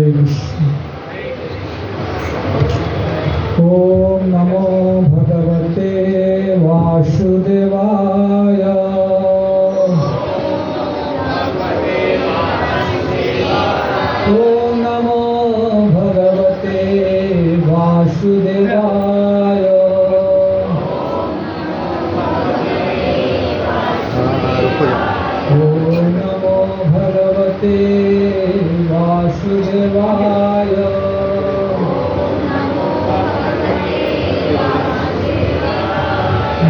हरे कृष्ण। ओम नमो भगवते वासुदेवाय। ओम नमो भगवते वासुदेवाय। ओम नमो भगवते वासुदेवाय।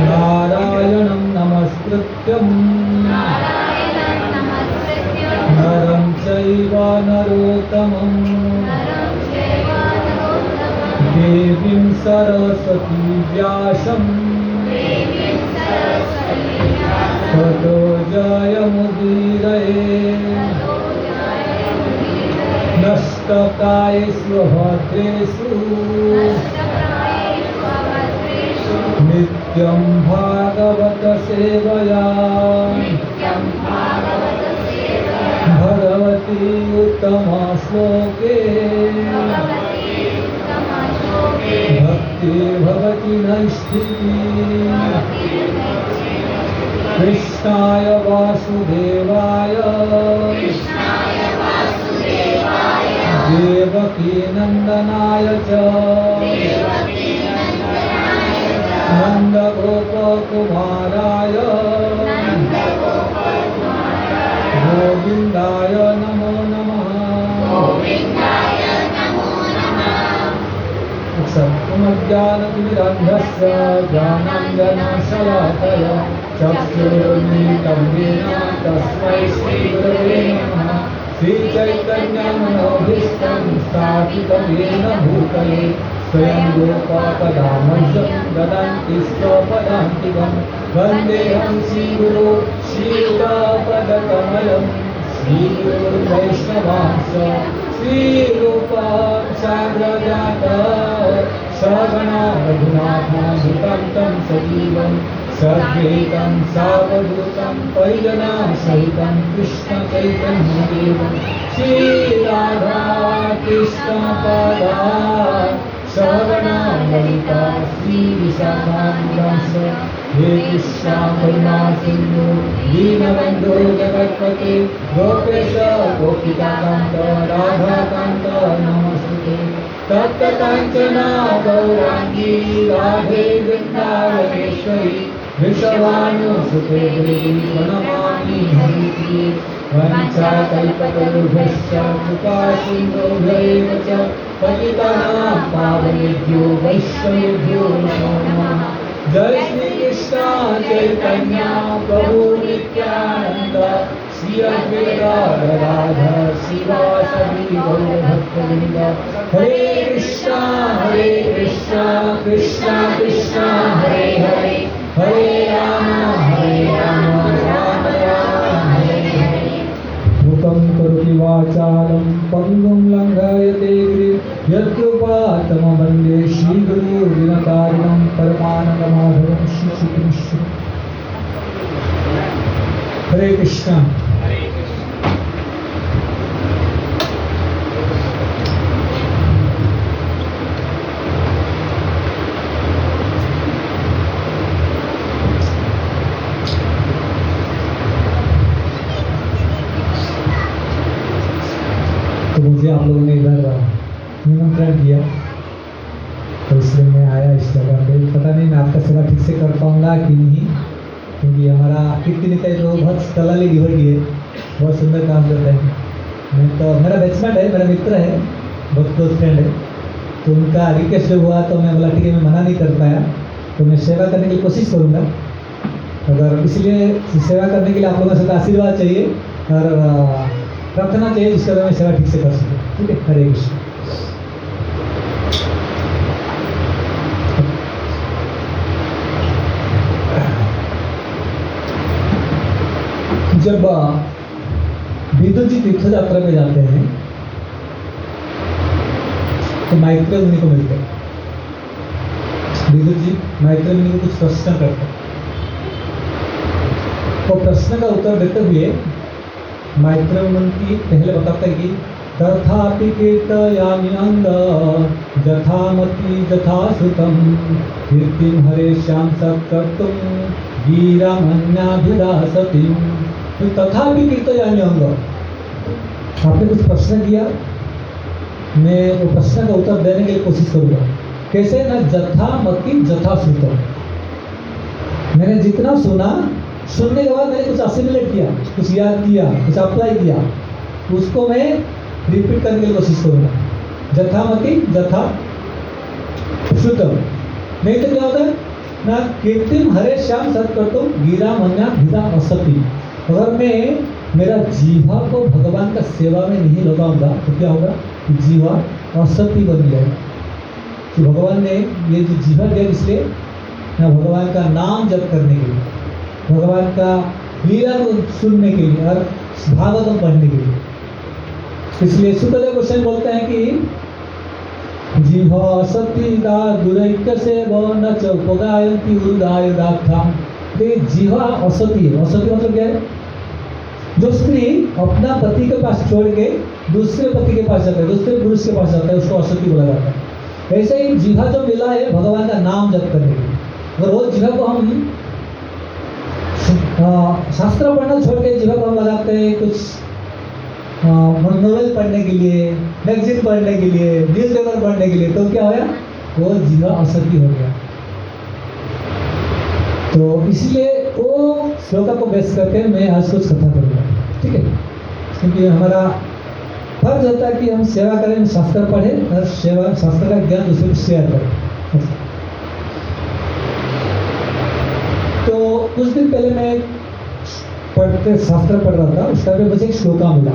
नारायणं नमस्कृत्यं नरं चैव नरोत्तमं देवीं सरस्वती व्यासं ततो जयमुदीरये। नष्टप्रायेषु भद्रेषु नित्यं भागवत सेवया भगवती उत्तम श्लोके भक्ति भवति नैष्ठिकी। कृष्णाय वासुदेवाय देवकी नंदनाय च नंदगोपकुमाराय गोविंदाय नमो नमः। सत्त्वमज्ञानतिमिरन्धस्य ज्ञानाञ्जनशलाकया चक्षुरुन्मीलितं येन तस्मै श्रीगुरवे नमः। श्रीचैतन्यमनोभीष्टं स्थापितं येन भूतले स्वयं रूपा कदा मह्यं ददाति स्वपदान्तिकं। वन्देऽहं श्रीगुरो श्रीयुतापदकमलं श्रीगुरुर्वैष्णवांश्च श्रीरूपां साग्रजाता सगणा रघुनाथानुतं तं सजीवं सद्वैतं सावधूतं परिजनसहितं कृष्णचैतन्यदेवं श्रीराधा कृष्णपादा सगणा ललिता श्रीविशाखान्वितांश्च। हे कृष्णा करुणा सिन्धु दीनबन्धो जगत्पते गोपेश गोपिकान्त राधाकान्त नमोस्तुते। तप्त काञ्चना गौराङ्गी राधे वृन्दावनेश्वरी वृषभानुसुते देवी प्रणमामि हरिप्रिये। वञ्चाकल्पतरुभ्यश्च कृपासिन्धुभ्यैव च पतितानां पावनेभ्यो वैष्णवेभ्यो नमो नमः। जय श्री कृष्ण चैतन्य प्रभु नित्यानंद श्री अद्वैत गदाधर शिवासादि गौरभक्तवृंद। हरे कृष्ण कृष्ण कृष्ण हरे हरे हरे राम राम राम हरे हरे। भूतं करोति वाचालं पङ्गुं लङ्घयते गिरिं यत्कृपातमं वन्दे श्रीगुरुदिनकारिणं परमानन्दमाधवं श्रीकृष्ण। हरे कृष्ण। तो मुझे आप लोगों ने इधर निमंत्रण किया तो इसलिए मैं आया इस जगह पे। पता नहीं मैं आपका सेवा ठीक से कर पाऊंगा कि नहीं, क्योंकि हमारा कीर्ति निताई तो बहुत कलाली डिवोटी है, बहुत सुंदर काम करता है। मैं तो मेरा बैचमेट है, मेरा मित्र है, बहुत क्लोज फ्रेंड है। तो उनका रिक्वेस्ट जो हुआ तो मैं बोला ठीक है, मैं मना नहीं कर पाया। तो मैं सेवा करने की कोशिश करूँगा। अगर इसलिए सेवा करने के लिए आप लोगों से आशीर्वाद चाहिए और प्रार्थना चाहिए जिसके द्वारा मैं सेवा ठीक से कर सकूँ। ठीक है, हरे कृष्ण। जब विदुर जी तीर्थ यात्रा में जाते हैं तो मैत्रेय मुनि को मिलते हैं। विदुर जी मैत्रेय मुनि को कुछ प्रश्न करते हैं। तो प्रश्न का उत्तर देते हुए मैत्रेय मुनि पहले बताते हैं कि तथापि कीर्तयामि अंग यथामति यथा श्रुतं कीर्तिं हरेश्यां सत्कर्तुं वीरमन्याभिलाषति। तो तथापि कीर्तयामि अंग, आपने कुछ प्रश्न किया, मैं वो प्रश्न का उत्तर देने की कोशिश करूँगा। कैसे ना, यथामति यथा श्रुतं, मैंने जितना सुना, सुनने के बाद मैंने कुछ असिमिलेट किया, कुछ याद किया, कुछ अप्लाई किया, उसको मैं रिपीट करने की कोशिश करूँगा। यथामति यथा श्रुतम, नहीं तो क्या होता है ना, कीर्तिम हरे श्याम सत्कर्तुम गिरा मन्या भिदा असति। अगर मैं मेरा जीवा को भगवान का सेवा में नहीं लगाऊंगा तो क्या होगा, जीवा असति बन जाएगा। कि भगवान ने ये जो जीवा दिया इसलिए ना, भगवान का नाम जप करने के लिए, भगवान का लीला को सुनने के लिए और भागवतम पढ़ने के लिए। इसलिए सुखदेव गोस्वामी बोलते हैं कि जिह्वा सती दा दुरैक्य से न चौपगायंती उदाय दाथा। तो जिह्वा असती है, असती मतलब क्या है, जो स्त्री अपना पति के पास छोड़ के दूसरे पति के पास जाता है, दूसरे पुरुष के पास जाता है, उसको असती बोला जाता है। ऐसे ही जिह्वा जो मिला है भगवान का नाम जप करने के लिए। और रोज जिह्वा को हम शास्त्र पढ़ना छोड़ के जिह्वा को हम लगाते हैं कुछ नोवेल पढ़ने के लिए, मैगजीन पढ़ने के लिए, न्यूज़पेपर पढ़ने के लिए, तो क्या होगा, वो जीवा असती हो गया। तो इसलिए वो श्लोका को बेस करके मैं आज कुछ कथा करूँगा, ठीक है। क्योंकि हमारा फर्ज होता है कि हम सेवा करें, शास्त्र पढ़ें और सेवा शास्त्र का ज्ञान दूसरे को शेयर करें। तो कुछ दिन पहले मैं पढ़ते शास्त्र पढ़ रहा था, उस टाइम पे मुझे एक श्लोका मिला।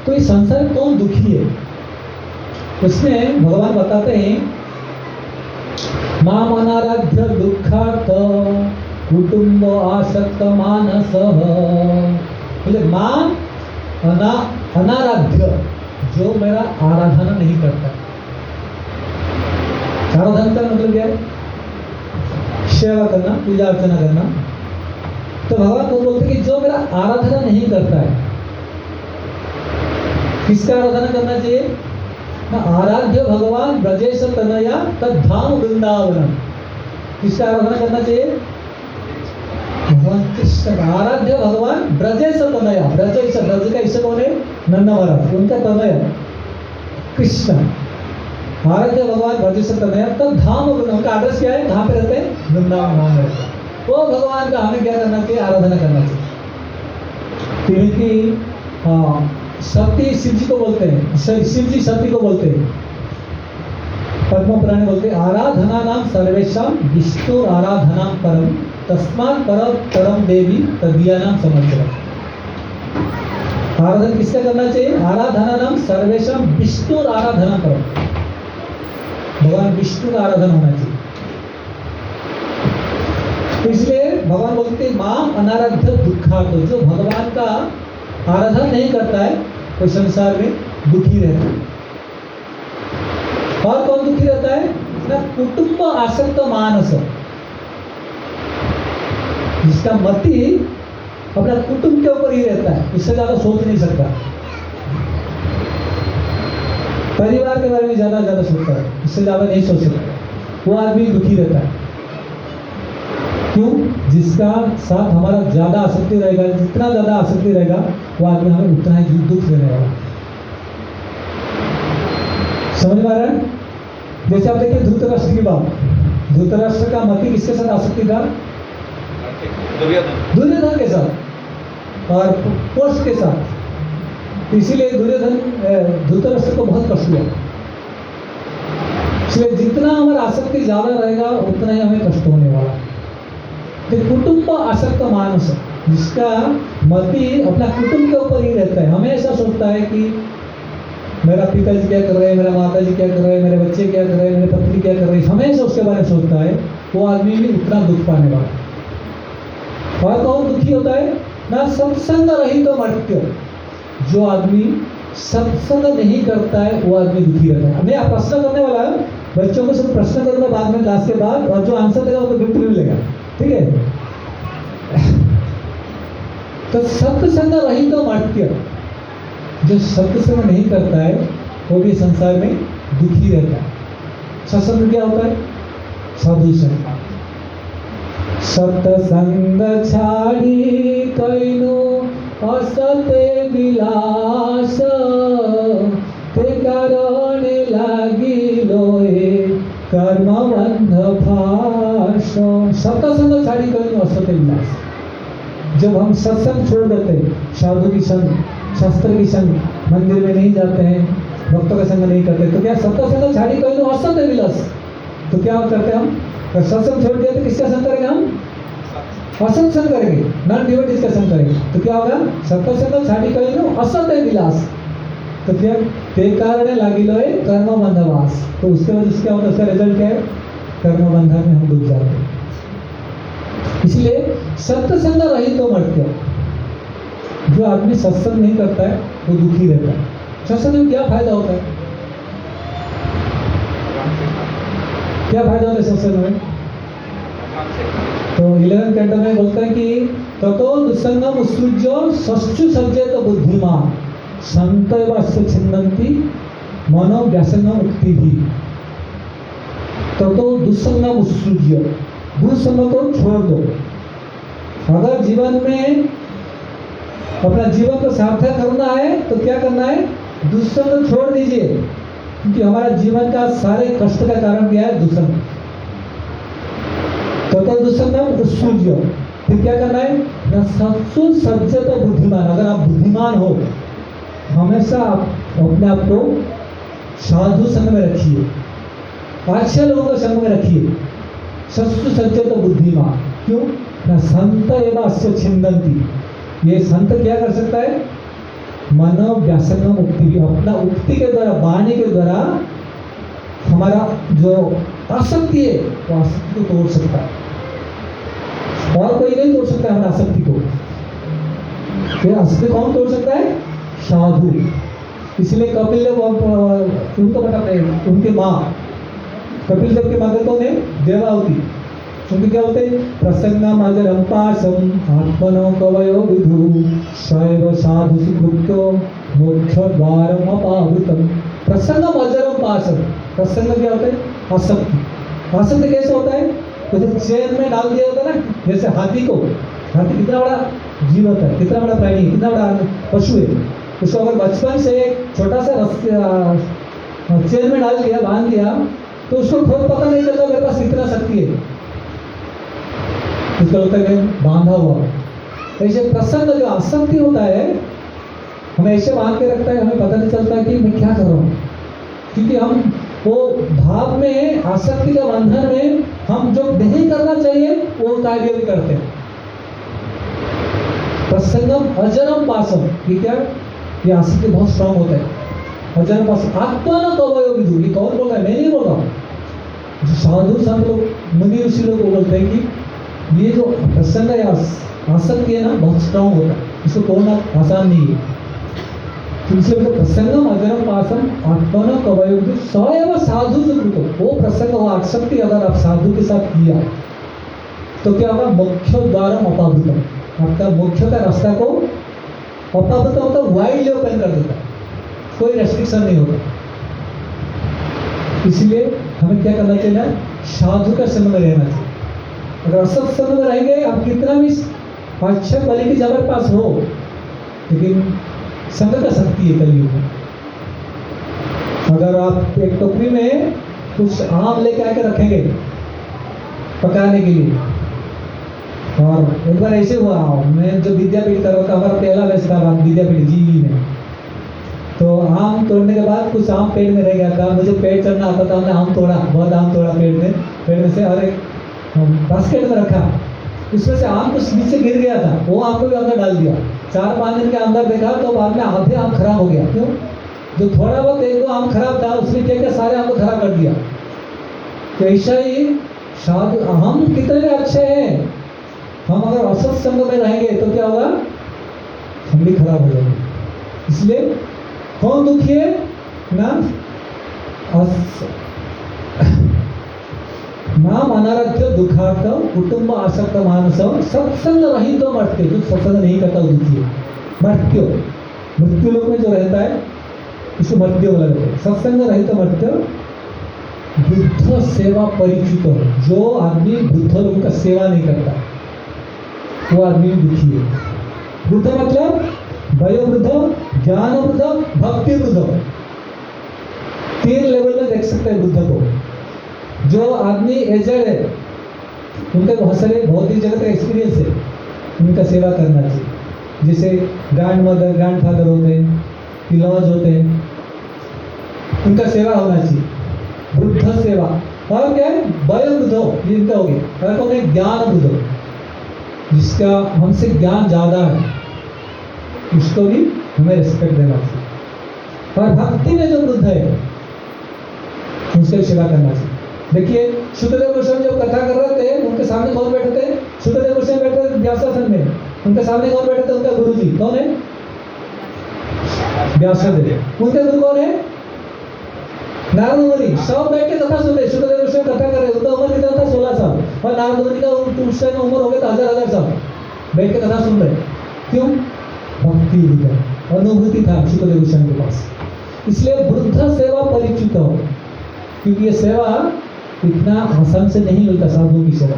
तो इस संसार में कौन दुखी है, उसमें भगवान बताते हैं, माम अनाराध्य दुखार्थ कुटुंब आसक्त मानस। बोले माम अनाराध्य, जो मेरा आराधना नहीं करता। आराधना का मतलब क्या है, सेवा करना, पूजा अर्चना करना। तो भगवान को बोलते कि जो मेरा आराधना नहीं करता है, किसका आराधना करना चाहिए ना, आराध्य भगवान ब्रजेश तनया तद्धाम वृंदावन। किसका आराधना करना चाहिए, भगवान कृष्ण का। आराध्य भगवान ब्रजेश तनया, ब्रजेश, ब्रज का ईश्वर कौन है, नंद महाराज, उनका तनय कृष्ण। आराध्य भगवान ब्रजेश तनया तद्धाम वृंदावन, उनका एड्रेस क्या है, कहाँ पे रहते हैं, वृंदावन धाम रहते हैं। वो भगवान का हमें क्या करना चाहिए, आराधना करना चाहिए। क्योंकि सती शिव जी को बोलते हैं, शिव जी सती को बोलते हैं। पद्म पुराण बोलते हैं, आराधना नाम सर्वेशम विष्णु आराधना परम तस्मात् परम देवी तदिया नाम समझ। आराधना किसका करना चाहिए, आराधना नाम सर्वेशम विष्णु आराधना परम, भगवान विष्णु का आराधना होना चाहिए। तो इसलिए भगवान बोलते माम अनाराध्य दुखार्थ, जो भगवान का आराधना नहीं करता है वो संसार में दुखी रहता है। और कौन दुखी रहता है ना, कुटुंब आसक्त मानस, जिसका मति अपना कुटुंब के ऊपर ही रहता है, इससे ज्यादा सोच नहीं सकता, परिवार के बारे में ज्यादा सोचता है, इससे ज्यादा नहीं सोच सकता, वो आदमी दुखी रहता है। क्यों, जिसका साथ हमारा ज्यादा आसक्ति रहेगा, जितना ज्यादा आसक्ति रहेगा वो आदमी हमें उतना ही दुख देने वाला। समझ में आ रहा है। जैसे आप देखिए धृतराष्ट्र की बात, धृतराष्ट्र का मति किसके साथ आसक्ति था, दुर्योधन के साथ और पोष के साथ। इसीलिए धृतराष्ट्र को बहुत कष्ट हुआ। इसलिए जितना हमारा आसक्ति ज्यादा रहेगा उतना ही हमें कष्ट होने वाला। तो कुटुंब आसक्त मानस, जिसका मति अपना कुटुंब के ऊपर ही रहता है, हमेशा सोचता है कि मेरा पिताजी क्या कर रहे हैं, मेरा माताजी क्या कर रहे हैं, मेरे बच्चे क्या कर रहे हैं, मेरे पत्नी क्या कर रही है, हमेशा उसके बारे में सोचता है, वो आदमी भी उतना दुख पाने वाला। और कौन दुखी होता है ना, सत्संग रहित तो मर्त्य, जो आदमी सत्संग नहीं करता है वो आदमी दुखी रहता है। मैं प्रश्न करने वाला हूँ, बच्चों को सब प्रश्न करूंगा बाद में क्लास के बाद, और जो आंसर देगा वो गिफ्ट मिलेगा, ठीक है। तो सत्संग रहित तो मर्त्य, जो सत्संग नहीं करता है वो भी संसार में दुखी रहता है। सत्संग क्या होता है? साधु संग। सत्संग छाड़ी कैनु असते विलास, ते कारणे लागिलो कर्म बंध फास। सत्संग छाड़ी कैनु असते विलास। जब हम सत्संग छोड़ देते हैं, साधु की संग, शास्त्र की संग, मंदिर में नहीं जाते हैं, भक्तों का संग नहीं करते, तो क्या सत्संग छाड़ी कैनु असते विलास? तो क्या करते हम? सत्संग छोड़ दिया तो किसका संग करेंगे हम? असत संग करेंगे, नॉन डिवोटीज का संग करेंगे। तो क्या होगा? सत्संग छाड़ी कैनु असते विलास। तो फिर ते कारणे लागिलो कर्म बंधवास। तो उसके वजह से क्या होता है? उसका रिजल्ट क्या है? कर्म बंधन में हम डूब जाते हैं। इसलिए सत्संग रहित तो मर्त्य। जो आदमी सत्संग नहीं करता है वो दुखी रहता है। सत्संग में क्या फायदा होता है? क्या फायदा होता है सत्संग में? तो 11 कैंटो में बोलता है कि ततो दुसंगम उत्सृज्य सच्चु सज्जेत बुद्धिमान संतैव अस्य छिन्नन्ति मनो व्यासंगम उक्तिभिः। ततो दुसंगम उत्सृज्य, दुसंग को छोड़ दो। अगर जीवन में अपना जीवन को सार्थक करना है तो क्या करना है? दुसंग छोड़ दीजिए, क्योंकि हमारा जीवन का सारे कष्ट का कारण क्या है? दुसंग। तो दुसंगम उत्सृज्य, फिर क्या करना है? न सत्सु सज्जत बुद्धिमान। अगर आप बुद्धिमान हो, हमेशा आप अपने आप को साधु संग में रखिए, अच्छे लोगों के संग में रखिए। सत्सु सज्जत बुद्धिमान। क्यों? न संत एवं अस्य छिन्दन्ति। ये संत क्या कर सकता है? मनो व्यासंगम उक्ति भी, अपना उक्ति के द्वारा, वाणी के द्वारा हमारा जो आसक्ति है वो आसक्ति को तोड़ सकता है। और कोई नहीं तोड़ सकता है हमारा आसक्ति को। ये आसक्ति कौन तोड़ सकता है? साधु। इसलिए कपिल देव उनको बताते हैं, उनके माँ कपिल देव के माता कौन है? देवावती। उनके क्या होते हैं? प्रसन्नम अजरम पाशम आत्मनो कवयो विधु शैव साधु सुकृत्यो मोक्ष द्वारम अपावृतम। प्रसन्नम अजरम पाशम। प्रसन्न क्या होता है? आसक्ति। आसक्ति कैसे होता है? जैसे चेन में डाल दिया होता है ना, जैसे हाथी को, हाथी कितना बड़ा जीव होता है, कितना बड़ा प्राणी, कितना बड़ा पशु है। उसको अगर बचपन से छोटा सा चेन में डाल दिया, बांध दिया, तो उसको खुद पता नहीं चलता मेरे पास कितना शक्ति है। उसको लगता है बांधा हुआ। ऐसे प्रसन्न जो आसक्ति होता है हमें ऐसे बांध के रखता है, हमें पता नहीं चलता कि मैं क्या कर रहा हूँ, क्योंकि हम वो भाव में, आसक्ति के बंधन में हम जो नहीं करना चाहिए वो कार्य भी करते हैं। प्रसंगम अजरम पासम, ये क्या? ये आसक्ति बहुत स्ट्रांग होता है। अजरम पासम आत्मा न कवयो विधु। ये कौन बोल रहा है? मैं नहीं बोल रहा हूँ। जो साधु संत लोग, मुनि ऋषि लोग बोलते हैं कि ये जो प्रसंग है, आसक्ति है ना, बहुत स्ट्रांग होता है, इसको तोड़ना आसान नहीं है। इसलिए प्रसंगम अजरम पासम आत्मन कवयो विधु सएव साधु सुकृतो। वो प्रसंग, वो आसक्ति अगर आप साधु के साथ किया तो क्या होगा? मोक्ष द्वारम अपावृतम। आपका मोक्ष का रास्ता को अपावृतम मतलब वाइडली ओपन कर देता है, कोई रेस्ट्रिक्शन नहीं होता। इसलिए हमें क्या करना चाहिए? साधु का संग में रहना चाहिए। अगर असत संग में रहेंगे, आप कितना भी अच्छा क्वालिटी हमारे पास हो, लेकिन संग का शक्ति है कलयुग में। अगर आप एक टोकरी में कुछ आम लेके आके रखेंगे पकाने के लिए, और एक बार ऐसे हुआ, मैं जो विद्यापीठ कर रहा था, हमारा पहला बैच था विद्यापीठ जीवी में, तो आम तोड़ने के बाद कुछ आम पेड़ में रह गया था। मुझे पेड़ चढ़ना आता था, हमने आम तोड़ा, बहुत आम तोड़ा पेड़ में से, और एक बास्केट में रखा, उसमें से आम कुछ नीचे गिर गया था, वो आम को भी अंदर डाल दिया। 4-5 दिन के अंदर देखा तो बाद में आधे आम खराब हो गया। क्यों? जो थोड़ा बहुत 1-2 आम खराब था, उसने क्या किया? सारे आम को खराब कर दिया। तो ऐसा ही साधु, हम कितने अच्छे हैं, हम अगर असत संग में रहेंगे तो क्या होगा? हम भी खराब हो जाएंगे। इसलिए कौन दुखी है ना? नाम अनाराध्य दुखार्थ कुटुंब आसक्त मानस सत्संग रहित मर्त्य। जो सत्संग नहीं करता दुखी है, मर्त्य। मृत्यु लोक में जो रहता है उसको मर्त्य बोला जाता है। सत्संग रहित मर्त्य, बुद्ध सेवा परिचित हो, जो आदमी बुद्ध लोगों का सेवा नहीं करता वो आदमी दुखी है। बुद्ध मतलब वयोवृद्ध, ज्ञान वृद्ध, भक्ति वृद्ध, 3 लेवल में देख सकते हैं बुद्ध को। जो आदमी एजेड है उनका बहुत सारे भौतिक जगत का एक्सपीरियंस है, उनका सेवा करना चाहिए। जैसे ग्रैंड मदर, ग्रैंड फादर होते हैं, इलॉज होते हैं, उनका सेवा होना चाहिए, बुद्ध सेवा। और क्या है, वयोवृद्ध, ये इनका हो गया। और कौन है, ज्ञान वृद्ध, जिसका हमसे ज्ञान ज़्यादा है, उसको भी हमें रिस्पेक्ट देना चाहिए। और भक्ति में जो वृद्ध है उसकी सेवा करना चाहिए। देखिए शुद्धदेव गोस्वामी जब कथा कर रहे थे, उनके सामने कौन बैठे थे, शुद्धदेव गोस्वामी बैठे थे व्यासासन में, उनके सामने कौन बैठे थे, उनका गुरु जी कौन है, व्यासदेव। उनके गुरु कौन है, नारद मुनि। सब बैठ के कथा सुनते, शुद्धदेव गोस्वामी कथा कर रहे, उनका उम्र कितना था, 16 साल, और नारद मुनि का उस टाइम उम्र हो गया था 1000 साल, बैठ के कथा सुन रहे। क्यों, भक्ति विद्या अनुभूति था शुद्धदेव गोस्वामी के पास। इसलिए वृद्ध सेवा परिचित हो, क्योंकि ये सेवा इतना आसान से नहीं मिलता। साधु की सेवा,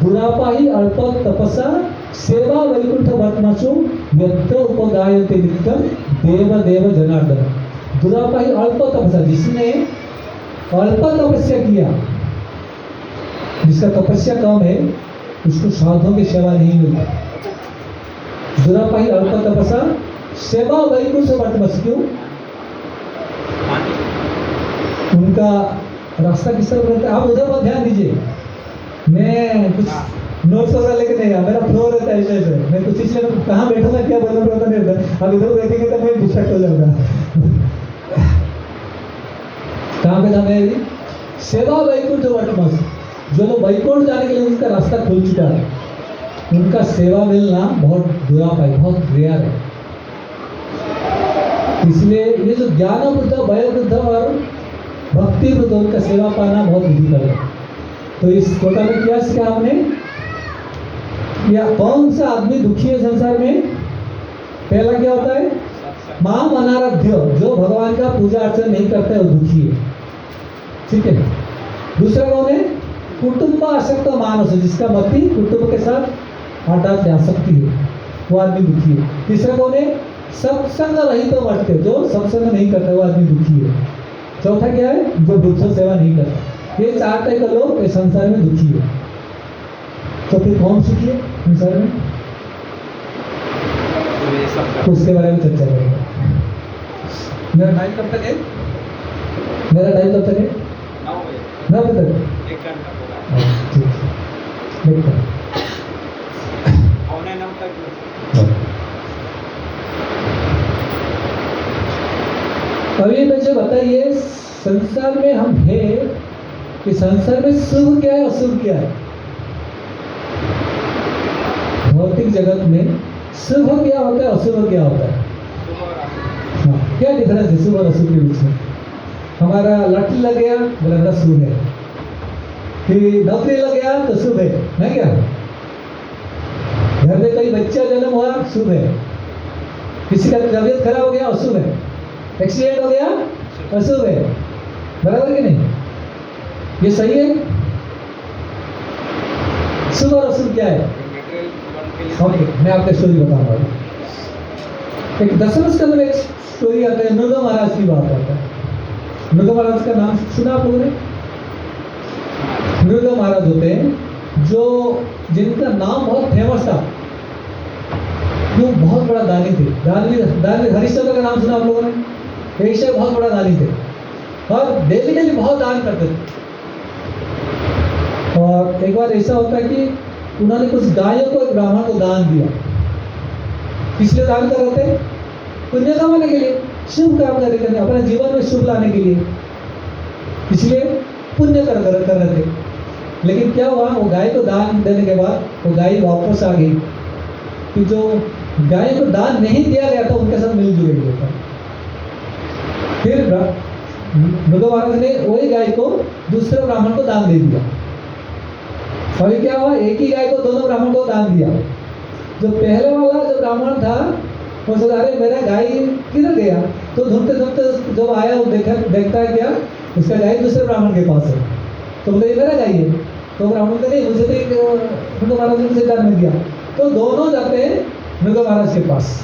बुढ़ापा ही अल्प तपस्या सेवा वैकुंठ वर्तमासु व्यक्त उपगायते नित्यम देव देव जनार्दन। बुढ़ापा ही अल्प तपस्या, जिसने अल्प तपस्या किया, जिसका तपस्या कम है, उसको साधुओं की सेवा नहीं मिलती। बुढ़ापा ही अल्प तपस्या सेवा वैकुंठ वर्तमासु, क्यों, उनका रास्ता किस तरह रहता है। आप उधर पर ध्यान दीजिए, मैं कुछ नोट्स वगैरह लेके नहीं आया, मेरा फ्लो रहता है ऐसे। मैं कुछ इसलिए कहाँ बैठूंगा क्या बोलूँ पता नहीं रहता। अब इधर देखेंगे तो मैं डिस्ट्रैक्ट हो जाऊंगा। कहाँ पे था मैं, सेवा वैकुंठ वर्तमास, जो लोग वैकुंठ जाने के लिए उनका रास्ता खुल चुका है, उनका सेवा मिलना बहुत दुर्लभ है, बहुत रेयर है। इसलिए ये जो ज्ञान वृद्ध, वयोवृद्ध और भक्ति वृद्ध, उनका सेवा पाना बहुत डिफिकल्ट है। तो इस कोटा में क्या सीखा हमने, या कौन सा आदमी दुखी है संसार में। पहला क्या होता है, माम अनाराध्य, जो भगवान का पूजा अर्चना नहीं करता है वो दुखी है, ठीक है। दूसरा कौन है, कुटुंब आसक्त मानस, जिसका मति कुटुंब के साथ हठात आसक्ति है, वो आदमी दुखी है। तीसरा कौन है, सत्संग रहित तो मरते, जो सत्संग नहीं करता वो आदमी दुखी है। चौथा क्या है, जो बुद्ध सेवा नहीं करता। ये 4 टाइप के लोग इस संसार में दुखी है। तो फिर कौन सुखी है संसार में, उसके बारे में चर्चा करेंगे। मेरा टाइम कब तक है, मेरा टाइम कब तक है, 9 बजे तक, 1 घंटा। ठीक है, अभी मुझे बताइए, संसार में हम हैं कि संसार में शुभ क्या है अशुभ क्या है। भौतिक जगत में शुभ क्या होता है, अशुभ क्या होता है, हाँ, क्या डिफरेंस है शुभ और अशुभ के बीच में। हमारा लॉटरी लग गया बोला मेरा शुभ है, फिर नौकरी लग गया तो शुभ है क्या, घर में कोई बच्चा जन्म हुआ शुभ है, किसी का तबीयत खराब हो गया अशुभ है, एक्सीडेंट हो गया अशुभ है, बराबर कि नहीं, ये सही है। शुभ और अशुभ क्या है, ओके, मैं आपको स्टोरी बताऊंगा। एक दशरथ के अंदर एक स्टोरी आता है, नृग महाराज की बात आता है। नृग महाराज का नाम सुना आप लोगों ने। नृग महाराज होते हैं जो, जिनका नाम बहुत फेमस था, जो बहुत बड़ा दानी थे। दानी हरिश्चंद्र का नाम सुना आप लोगों ने, ऐसे बहुत बड़ा दानी थे और डेली डेली बहुत दान करते थे। और एक बार ऐसा होता है कि उन्होंने कुछ गायों को एक ब्राह्मण को दान दिया। इसलिए दान कर रहे थे, पुण्य कमाने के लिए, शुभ काम करने के लिए, अपने जीवन में शुभ लाने के लिए, इसलिए पुण्य कर रहे थे। लेकिन क्या हुआ, वो गाय को दान देने के बाद वो गाय वापस आ गई कि जो गाय को दान नहीं दिया गया था उनके साथ मिलजुल गया। फिर नृग महाराज ने वही गाय को दूसरे ब्राह्मण को दान दे दिया। अभी क्या हुआ, एक ही गाय को दोनों ब्राह्मण को दान दिया। जो पहले वाला जो ब्राह्मण था वो सोचा अरे मेरा गाय किधर गया, तो ढूंढते ढूंढते जब आया वो देखता है क्या, उसका गाय दूसरे ब्राह्मण के पास है। तो बोले ये मेरा गाय है। तो ब्राह्मण ने नहीं, मुझे तो नृग महाराज ने मुझे दान में दिया। तो दोनों जाते हैं नृग महाराज के पास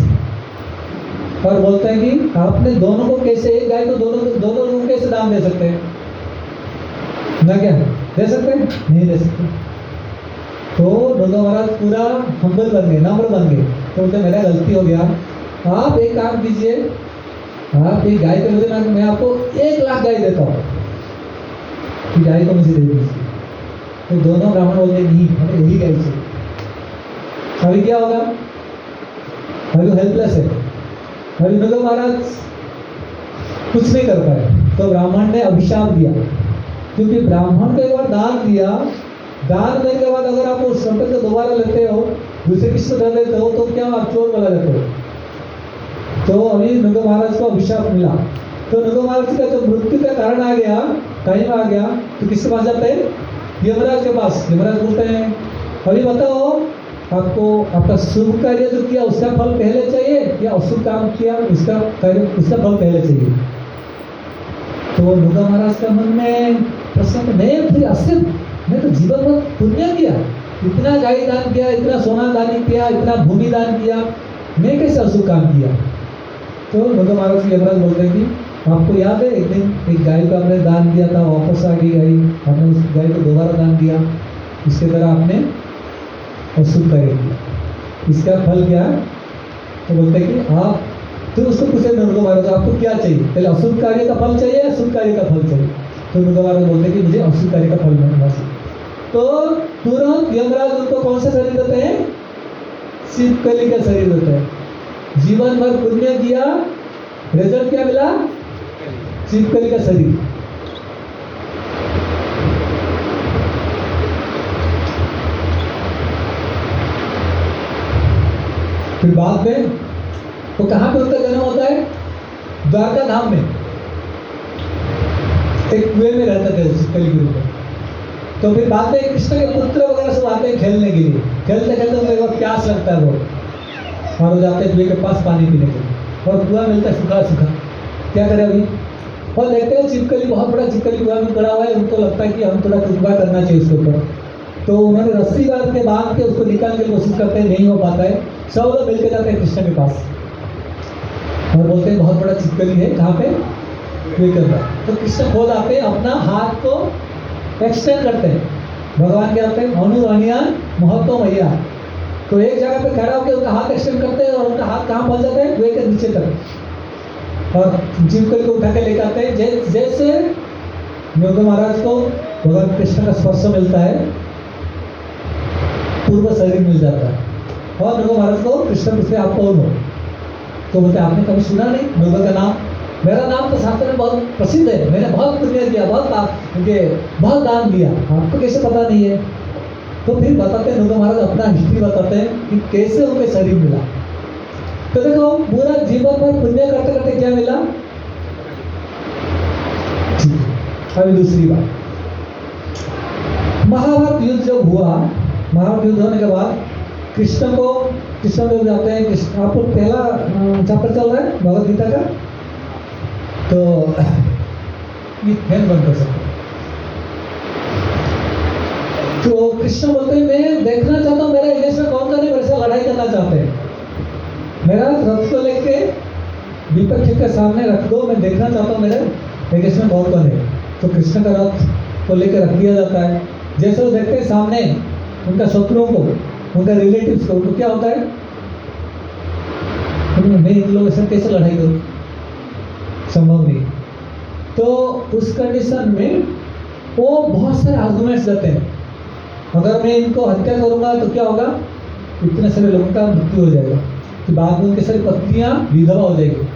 और बोलते हैं कि आपने दोनों को कैसे, एक गाय को दोनों लोगों कैसे दान दे सकते हैं ना, क्या दे सकते हैं? नहीं दे सकते। तो नृग महाराज पूरा हम्बल बन गए, नम्र बन गए। तो बोलते मेरा गलती हो गया, आप एक काम कीजिए, आप एक गाय के बदले मैं आपको 1 लाख गाय देता हूँ, कि गाय को मुझे दे दीजिए। तो दोनों ब्राह्मण बोलते नहीं, हमें यही गाय चाहिए। अभी क्या होगा? अभी वो हेल्पलेस है, अभी नृग महाराज कुछ नहीं कर पाए। तो ब्राह्मण ने अभिशाप दिया, क्योंकि ब्राह्मण को एक बार दान दिया, दान देने के बाद अगर आप उस संपत्ति को दोबारा लेते हो, दूसरे किसी को दे देते हो, तो क्या आप चोर बोला जाते हो। तो अभी नृग महाराज को अभिशाप मिला। तो नृग महाराज का जब मृत्यु का कारण आ गया, टाइम आ गया, तो किसके पास जाते हैं? यमराज के पास। यमराज बोलते हैं अभी बताओ, आपको आपका शुभ कार्य जो किया उसका फल पहले चाहिए या अशुभ काम किया उसका फल पहले चाहिए? तो नृग महाराज का मन में प्रश्न, मैं तो जीवन भर पुण्य किया, इतना गाय दान किया, इतना सोना दान किया, इतना भूमि दान किया, मैं कैसे अशुभ काम किया? तो नृग महाराज के यमराज बोलते हैं कि आपको याद है एक दिन एक गाय को आपने दान दिया था, वापस आ गई गाय, आपने उस गाय को दोबारा दान दिया, इसके तरह आपने अशुभ कार्य किया, इसका फल क्या है? तो बोलते हैं कि आप, तो उसको पूछे नृग महाराज आपको क्या चाहिए, पहले अशुभ कार्य का फल चाहिए या शुभ कार्य का फल चाहिए? तो नृग महाराज बोलते हैं कि मुझे अशुभ कार्य का फल मिलना चाहिए। तो तुरंत यमराज उनको कौन सा शरीर देते हैं? छिपकली का शरीर देते हैं। जीवन भर पुण्य किया, रिजल्ट क्या मिला? छिपकली का शरीर। फिर बाद में वो कहाँ पे उनका जन्म होता है? द्वारका धाम में, एक कुएं में रहते थे उस कलियुग में। तो फिर बाद में कृष्ण के पुत्र वगैरह सब आते हैं खेलने के लिए, खेलते खेलते उनको एक बार प्यास लगता है वो, और वो जाते हैं कुएं के पास पानी पीने के लिए, और कुआं मिलता है सूखा सूखा। क्या करें अभी? और देखते हैं छिपकली, बहुत बड़ा छिपकली कुआं में पड़ा हुआ है, उनको लगता है कि हम थोड़ा कुछ करना चाहिए उसके ऊपर। तो उन्होंने रस्सी बांध के उसको निकालने की कोशिश करते हैं, नहीं हो पाता है। सब लोग मिलकर जाते हैं कृष्ण के पास और बोलते हैं बहुत बड़ा छिपकली है, कहाँ पे? कुएं के अंदर। तो कृष्ण खोल आते हैं, अपना हाथ को एक्सटेंड करते हैं। भगवान क्या होते हैं? अनु अनियान महत्व मैया। तो एक जगह पे खड़ा होकर उनका हाथ एक्सटेंड करते हैं और उनका हाथ कहाँ पहुंच जाता है? कुएं के नीचे तक, और छिपकली को उठा के लेकर आते हैं। जैसे नृग महाराज को भगवान कृष्ण का स्पर्श मिलता है, पूर्व शरीर मिल जाता है, और नृग महाराज को कृष्ण पूछते आप कौन हो? तो बोलते आपने कभी सुना नहीं नृग का नाम? मेरा नाम तो शास्त्र में बहुत प्रसिद्ध है, मैंने बहुत पुण्य किया, बहुत दान दिया, आपको कैसे पता नहीं है? तो फिर बताते हैं नृग महाराज अपना हिस्ट्री बताते हैं कि कैसे उनके शरीर मिला। तो देखो पूरा जीवन भर पुण्य करते करते क्या मिला। अभी दूसरी बात, महाभारत युद्ध जब हुआ, महाभारत युद्ध होने के बाद कृष्ण देव जाते हैं। कृष्ण, आपको पहला चैप्टर चल रहा है भगवद गीता का, तो ये फैन बंद कर सकते। तो कृष्ण बोलते हैं मैं देखना चाहता हूँ मेरा इलेक्शन में कौन है, मेरे से लड़ाई करना चाहते हैं, मेरा रथ को लेके विपक्ष के सामने रख दो, मैं देखना चाहता हूँ मेरे इलेक्शन में कौन है। तो कृष्ण का रथ को लेकर रख दिया जाता है। जैसे वो देखते हैं सामने उनका शत्रुओं को, उनका रिलेटिव्स को, उनको क्या होता है? मैं इन लोगों से कैसे लड़ाई करूँ, संभव नहीं। तो उस कंडीशन में वो बहुत सारे आर्गुमेंट्स देते हैं, अगर मैं इनको हत्या करूंगा तो क्या होगा? इतने सारे लोगों का मृत्यु हो जाएगा, कि बाद में उनके सारी पत्नियां विधवा हो जाएगी,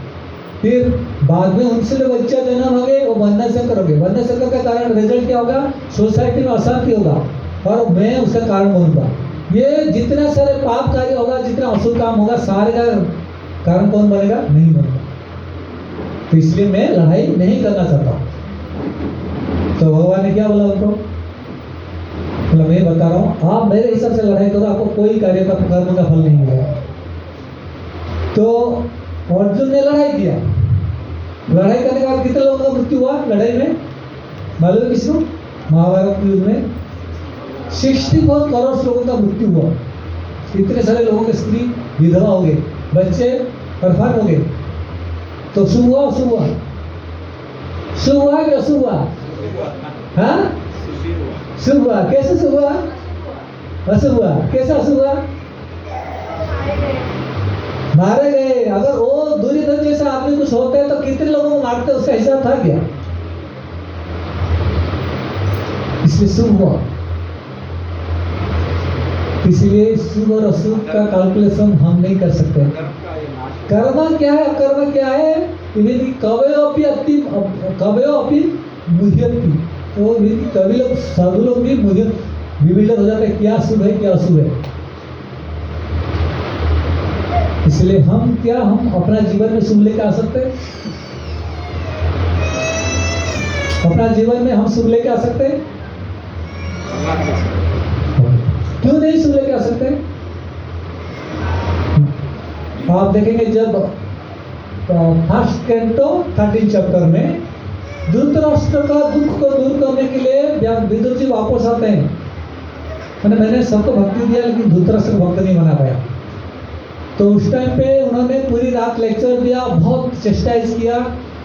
फिर बाद में उनसे जो बच्चा जन्म होंगे वो वर्ण संकर होंगे, वर्ण संकर का कारण रिजल्ट क्या होगा? सोसाइटी में अशांति होगा और मैं उसका कारण बनूंगा। ये जितना सारे पाप कार्य होगा, जितना अशुभ काम होगा, सारे का कारण कौन बनेगा? नहीं बनेगा। तो इसलिए मैं लड़ाई नहीं करना चाहता। तो भगवान ने क्या बोला उनको? मतलब मैं बता रहा हूँ, आप मेरे हिसाब से लड़ाई करो, आपको कोई कार्य का कर्म का फल नहीं मिलेगा। तो अर्जुन ने लड़ाई किया, लड़ाई करने के बाद कितने लोगों का मृत्यु हुआ लड़ाई में मालूम है किसको? महाभारत युद्ध में 64 करोड़ लोगों का मृत्यु हुआ। इतने सारे लोगों के स्त्री विधवा हो गए, बच्चे परफान हो गए। तो शुभ हुआ, शुभ हुआ, शुभ हुआ कि अशुभ हुआ? हाँ, शुभ हुआ। कैसे शुभ हुआ? अशुभ हुआ। कैसे अशुभ हुआ? मारे गए। अगर वो दुर्योधन जैसा आदमी कुछ होते हैं तो कितने लोगों को मारते, उसका हिसाब था क्या? इसलिए शुभ हुआ। इसलिए शुभ और अशुभ का कैलकुलेशन हम नहीं कर सकते। कर्म क्या है, अकर्म क्या है? यदि कवयोपि अति कवयोपि मुह्यति, तो कवि लोग साधु लोग भी विविधर हो जाते हैं, क्या शुभ है क्या अशुभ है। इसलिए हम अपना जीवन में शुभ लेके आ सकते हैं? अपना जीवन में हम शुभ लेके आ सकते हैं? क्यों नहीं शुभ लेके आ सकते? आप देखेंगे जब फर्स्ट कैंटो 13 चैप्टर में धृतराष्ट्र का दुख को दूर करने के लिए विदुर जी वापस आते हैं। मैंने सबको भक्ति दिया लेकिन धृतराष्ट्र को भक्त नहीं बना पाया। तो उस टाइम पे उन्होंने पूरी रात लेक्चर दिया, बहुत चेस्टाइज किया,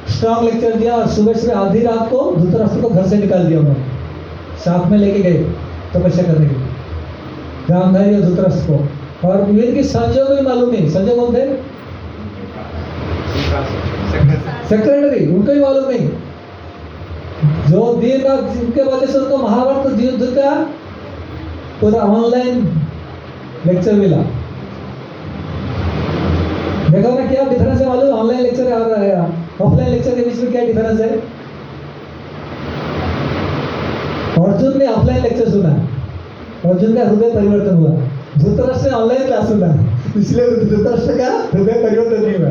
स्ट्रांग लेक्चर दिया, और सुबह सुबह आधी रात को धृतराष्ट्र को घर से निकाल दिया। उन्होंने साथ में लेके गए तपस्या करने के लिए, गांधारी और धृतराष्ट्र को। और विवेक की संजय को भी मालूम नहीं, संजय कौन थे? सेक्रेटरी, उनको भी मालूम नहीं। जो दिन रात जिनके वजह से उनको महाभारत युद्ध का पूरा ऑनलाइन लेक्चर मिला। देखो ना क्या डिफरेंस है मालूम? ऑनलाइन लेक्चर और ऑफलाइन लेक्चर के बीच में क्या डिफरेंस है? अर्जुन ने ऑफलाइन लेक्चर सुना, अर्जुन का हृदय परिवर्तन हुआ। धृतराष्ट्र ने ऑनलाइन क्लास सुना, इसलिए धृतराष्ट्र का हृदय परिवर्तन नहीं हुआ।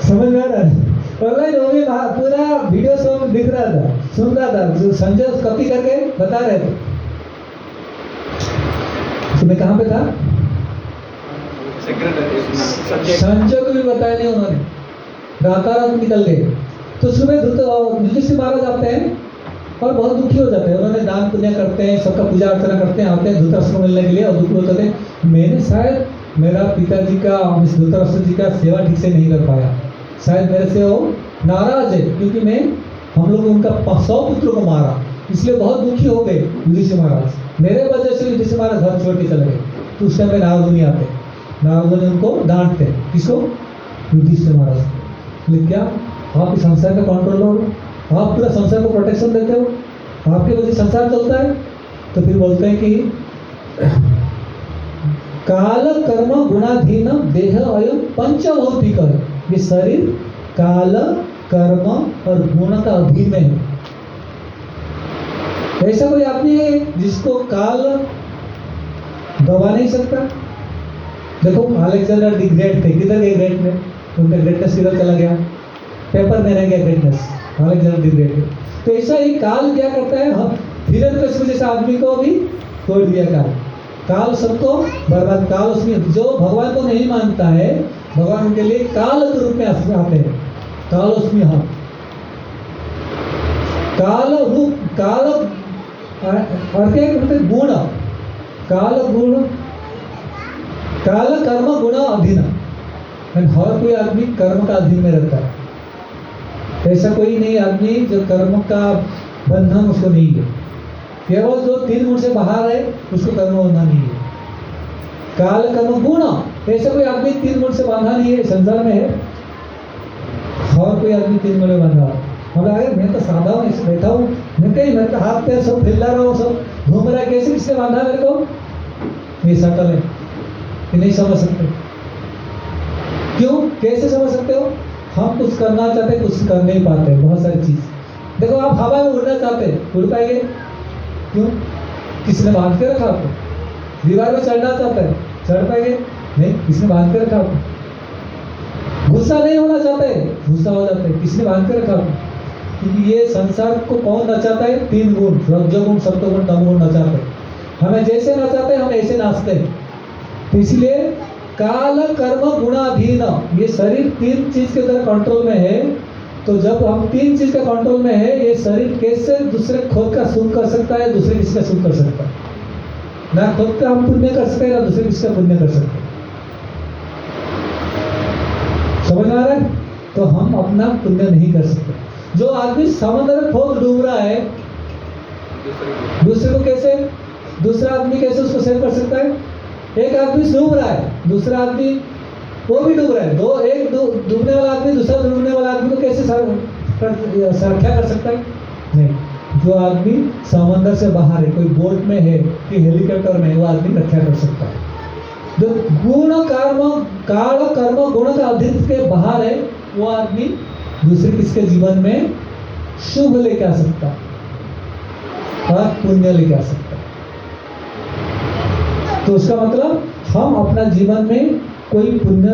समझ में आ रहा है? ऑनलाइन वो भी पूरा वीडियो सब दिख रहा था, सुन रहा था, जो संजय कॉपी करके बता रहे थे। तुम्हें कहाँ पे था? संजय को भी बताया नहीं उन्होंने, रातारात निकल गए। तो सुबह युधिष्ठिर महाराज आते हैं और बहुत दुखी हो जाते हैं। उन्होंने दान पुण्य करते हैं, सबका पूजा अर्चना करते हैं, आते हैं धृतराष्ट्र को मिलने के लिए, और दुखी होते हैं, मैंने शायद मेरा पिताजी का धृतराष्ट्र जी का सेवा ठीक से नहीं कर पाया, शायद मेरे से वो नाराज है क्योंकि हम लोग उनका 100 पुत्रों को मारा, इसलिए बहुत दुखी हो गए युधिष्ठिर महाराज। मेरे वजह से युधिष्ठिर महाराज घर छोड़ के चले गए। तो उस टाइम में नारद मुनि आते, नारद मुनि उनको डांटते। किसको? युधिष्ठिर महाराज। लेकिन क्या आप इस संसार का कंट्रोलर हो? आप पूरा संसार को प्रोटेक्शन देते हो, आपके वजह से संसार चलता है। तो फिर बोलते हैं कि काल कर्म गुणाधीन देह अयम पंचभौतिक है। ये शरीर काल कर्म और गुण का अधीन है। ऐसा कोई आदमी है जिसको काल दबा नहीं सकता? देखो अलेक्जेंडर द ग्रेट थे, किधर गए ग्रेट में? उनका ग्रेटनेस किधर चला गया? पेपर में रह गया ग्रेटनेस, अलेक्जेंडर द ग्रेट। तो ऐसा ही काल क्या करता है? हम हिरण्यकशिपु जैसे आदमी को भी तोड़ दिया काल। काल सबको बर्बाद, काल उसमें जो भगवान को नहीं मानता है, भगवान उनके लिए काल के रूप में आते हैं। काल उसमें हम काल रूप, काल और क्या कहते हैं? गुण, काल गुण, काल कर्म गुण अधीन। हर कोई आदमी कर्म का अधीन में रहता है। ऐसा कोई नहीं आदमी जो कर्म का बंधन उसको नहीं है। केवल जो 3 गुण से बाहर है उसको कर्म बंधन नहीं है। काल कर्म गुण, ऐसा कोई आदमी 3 गुण से बांधा नहीं है संसार में है। और कोई आदमी 3 गुण में बांधा। अरे मैं तो सादा हूँ, ऐसे बैठा हूँ, मैं कहीं मैं तो हाथ पैर सब हिला रहा हूँ, सब घूम रहा है, कैसे किसने बांधा मेरे को? ये शकल है, ये नहीं समझ सकते। क्यों? कैसे समझ सकते हो? हम कुछ करना चाहते, कुछ कर नहीं पाते, बहुत सारी चीज। देखो आप हवा में उड़ना चाहते, उड़ पाएंगे? क्यों? किसने बांध के रखा आपको? दीवार में चढ़ना चाहते हैं, चढ़ पाएंगे? नहीं, किसने बांध के रखा आपको? गुस्सा नहीं होना चाहते, गुस्सा हो जाते, किसने बांध के रखा आपको? क्योंकि ये संसार को कौन नचाता है? 3 गुण, रजोगुण, सत्वगुण, तमोगुण नचाते हैं। हमें जैसे नचाते हैं हम ऐसे नाचते हैं। तो इसलिए काल कर्म गुणाधीन, ये शरीर 3 चीज के तरह कंट्रोल में है। तो जब हम 3 चीज का कंट्रोल में है, ये शरीर कैसे दूसरे खुद का सुख कर सकता है, दूसरे किसका सुख कर सकता है? ना खुद का हम पुण्य कर सकते हैं, ना दूसरे किसका पुण्य कर सकते हैं। समझ में आ रहा है? तो हम अपना पुण्य नहीं कर सकते। जो आदमी समुद्र में खूब डूब रहा है, दूसरे को कैसे, दूसरा आदमी कैसे उसको सेव कर सकता है? एक आदमी डूब रहा है, दूसरा आदमी वो भी डूब रहा है, डूबने वाला आदमी दूसरा डूबने वाला आदमी को कैसे सुरक्षा कर सकता है? नहीं। जो आदमी समंदर से बाहर है, कोई बोट में है कि हेलीकॉप्टर में है, वो आदमी रक्षा कर सकता है। जो गुण कर्म काल कर्म गुण का अधीन के बाहर है, वो आदमी दूसरे किसके जीवन में शुभ लेके आ सकता है और पुण्य लेके आ सकता है। तो उसका मतलब हम अपना जीवन में कोई पुण्य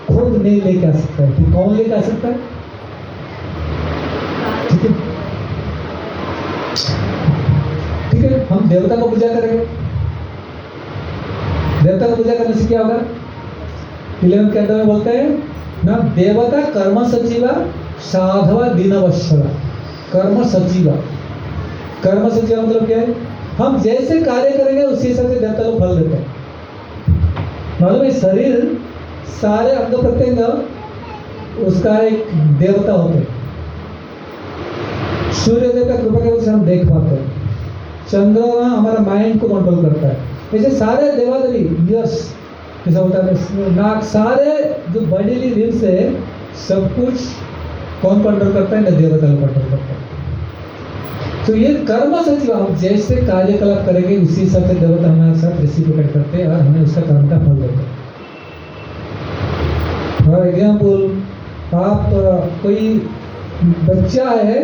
खुद नहीं लेके आ सकता है। तो कौन लेके आ सकता है? ठीक है, ठीक है, हम देवता को पूजा करेंगे। देवता को पूजा करने से क्या होगा? 11th कैंटो में बोलते हैं ना, देवता कर्म सचिवा साधवा दीनवत्सला। कर्म सचिवा, कर्म सचिवा मतलब क्या है? हम जैसे कार्य करेंगे उसी हिसाब से देवता लोग फल देते हैं। मालूम है, शरीर सारे अंग प्रत्यंग उसका एक देवता होते हैं। सूर्य देव का कृपा की वजह से हम देख पाते हैं। चंद्रमा हमारा माइंड को कंट्रोल करता है। ऐसे सारे देवादेवी, यश जैसा होता है, नाक, सारे जो बॉडीली लिम्स है, सब कुछ कौन कंट्रोल करता है? ना देवता लोग कंट्रोल करता है। तो ये कर्म सचिव, हम जैसे कार्यकलाप करेंगे उसी हिसाब से देवता हमारे साथ रेसिप्रोकेट करते हैं और हमें उसका कर्म का फल देते हैं। फॉर एग्जाम्पल, आप कोई बच्चा है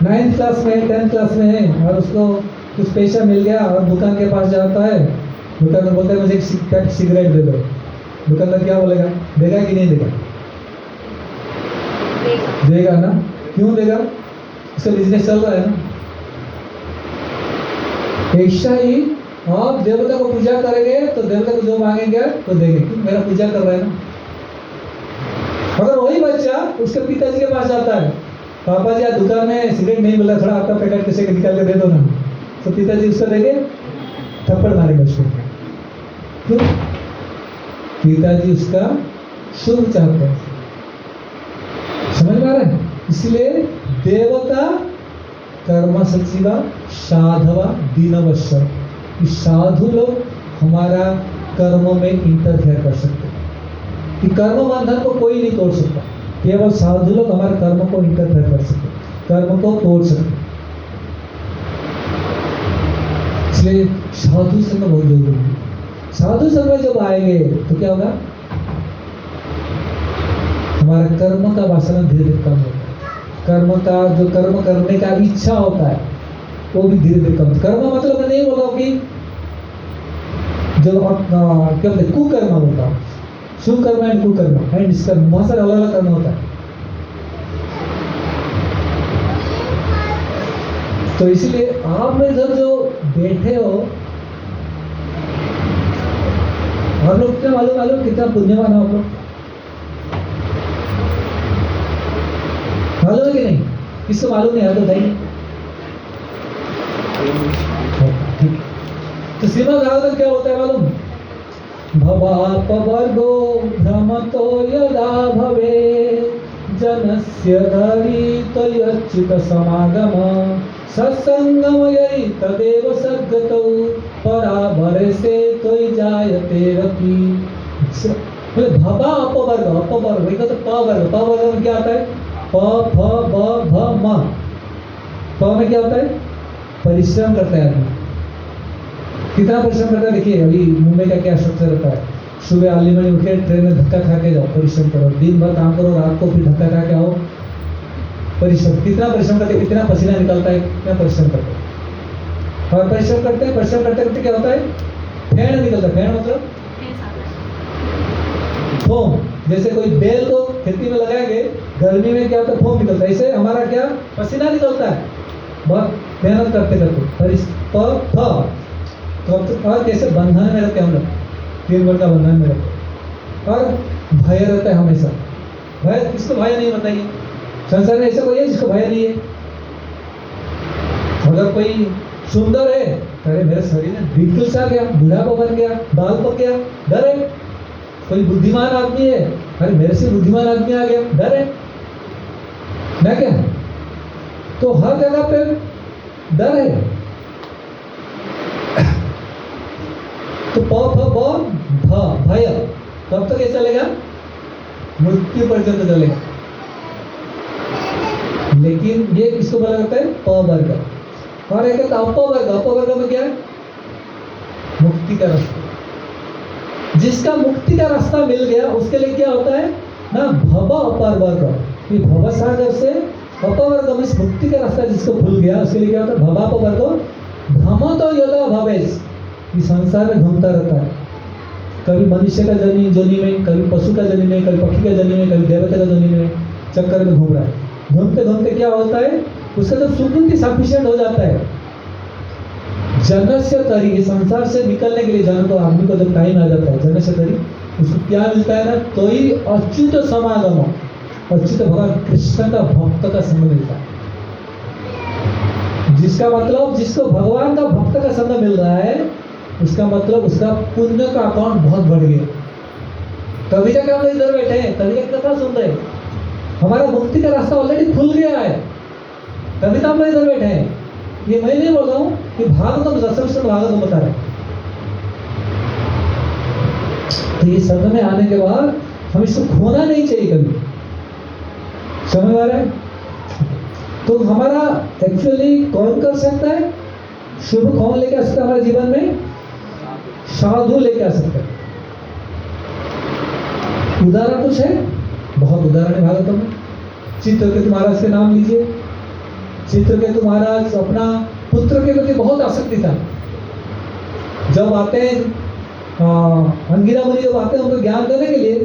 9th क्लास में 10th क्लास में है और उसको कुछ पैसा मिल गया और दुकान के पास जाता है, दुकानदार बोलता है मुझे एक पैक सिगरेट दे दो। दुकानदार क्या बोलेगा? देगा कि नहीं देगा? देगा ना। क्यों देगा? उसका बिजनेस चल रहा है ना। ऐसा ही आप देवता को पूजा करेंगे तो देवता को जो मांगेंगे तो देंगे, क्यों? मेरा पूजा कर रहा है ना। अगर वही बच्चा उसके पिताजी के पास जाता है, पापा जी आज दुकान में सिगरेट नहीं मिला, थोड़ा आपका पैकेट किसी के निकाल के दे दो ना, तो पिताजी उसको देंगे, थप्पड़ मारेंगे उसको। क्यों? पिताजी उसका शुभ चाहते हैं। समझ में आ रहा है? इसलिए देवता कर्म सचिवा साधवा दीनवत्सल, साधु लोग हमारा कर्मों में इंटरफेयर कर सकते हैं। कि कर्म बंधन को कोई नहीं तोड़ सकता, केवल साधु लोग हमारे कर्म को इंटरफेयर कर सकते, कर्म को तोड़ सकते। इसलिए साधु संग बहुत जरूरी है। साधु संग में जब आएंगे तो क्या होगा? हमारा कर्म का वासना धीरे धीरे कम होता है। कर्म का जो कर्म करने का इच्छा होता है वो भी धीरे धीरे कम। कर्म मतलब मैं नहीं बोल रहा हूँ कि जो क्या बोलते कुकर्म बोलता हूँ, सुकर्म एंड कुकर्म एंड निष्कर्म, बहुत सारे अलग अलग कर्म होता है। तो इसलिए आप में इधर जो बैठे हो, हम लोग क्या मालूम कितना पुण्यवान हो आप लोग? मालूम है कि नहीं? किसको मालूम नहीं है तो बताइए। ठीक। तो श्रीमद् भागवत क्या होता है मालूम? भवापवर्गो भ्रमतो यदा भवेत् जनस्य धरितयच्युत समागम सत्संगमयै तदेव सद्गतौ पराभरसे त्वयि जायते रति। बोले भवा अपवर्ग, अपवर्ग एक तो पवर्ग, पवर्ग में क्या आता है? प फ ब भ म। प में क्या होता है? परिश्रम करता है आदमी। कितना परिश्रम करता है? देखिए अभी मुंबई का क्या स्ट्रक्चर रहता है, सुबह अर्ली मॉर्निंग उठ के ट्रेन में धक्का खा के जाओ, परिश्रम करो, दिन भर काम करो, रात को फिर धक्का खा के आओ, परिश्रम। कितना परिश्रम करते, कितना पसीना निकलता है, कितना परिश्रम करते हैं। और परिश्रम करते करते क्या होता है? फेड़ निकलता है। फेड़ मतलब फोम। जैसे कोई बेल को खेती में लगाएंगे, गर्मी में क्या होता है? फोम निकलता है। ऐसे हमारा क्या पसीना निकलता है बहुत मेहनत करते करते। और कैसे बंधन में रहते हम लोग, 3 वर्ग का बंधन में रहते, और भय रहता है हमेशा। भय किसको भय नहीं बताइए? संसार में ऐसा कोई है जिसको भय नहीं है? अगर कोई सुंदर है, अरे मेरे शरीर में बिल्कुल सा गया, बुढ़ापा बन गया, बाल पक गया, डर है। कोई बुद्धिमान आदमी है, अरे मेरे से बुद्धिमान आदमी आ गया, डर है ना क्या? तो हर जगह पे डर है। तो भय कब तक ये चलेगा? मृत्यु पर्यंत चलेगा। लेकिन ये किसको बोला जाता है? पवर्ग। और एक अपवर्ग। अपवर्ग में क्या है? मुक्ति का रास्ता। जिसका मुक्ति का रास्ता मिल गया उसके लिए क्या होता है ना? भव अपवर्ग। ये भव सागर से अपवर्ग में मुक्ति का रास्ता जिसको भूल गया उसके लिए क्या होता है? भवापवर्ग। भ्रम तो यदा भवेश, ये संसार में घूमता रहता है। कभी मनुष्य का जोनी में, कभी पशु का जोनी में, कभी पक्षी का जोनी में, कभी देवता का जोनी में चक्कर में घूम रहा है। घूमते घूमते क्या होता है? उसका जब सुकृति सफिशिएंट हो जाता है, जनस्य तरी, ये संसार से निकलने के लिए जन को, आदमी को जब टाइम आ जाता है जनस्य तरी, उसको क्या मिलता है ना? तो ही अच्युत समागम, अच्युत भगवान कृष्ण का भक्त का संग मिलता है। जिसका मतलब जिसको भगवान का भक्त का संग मिल रहा है, उसका मतलब उसका पुण्य का अकाउंट बहुत बढ़ गया। तभी जाके हम इधर बैठे हैं, तभी जाके कथा सुन रहे हैं। हमारा मुक्ति का रास्ता ऑलरेडी खुल गया है, तभी तो हम इधर बैठे हैं। ये मैं नहीं बोल रहा हूँ कि भागवतम दशम भागवतम बता रहे। तो ये सब में आने के बाद हम इसको खोना नहीं चाहिए कभी। समझ आ रहा है? तो हमारा एक्चुअली कौन कर सकता है? शुभ कौन लेके आ सकता है हमारे जीवन में? साधु लेके आ सकता है। उदाहरण कुछ है, बहुत उदाहरण है भागवतम में। चित्रकेतु महाराज के नाम लीजिए। चित्रकेतु महाराज अपना पुत्र के प्रति बहुत आसक्ति था। जब आते हैं अंगिरा मुनि जब आते हैं उनको ज्ञान देने के लिए,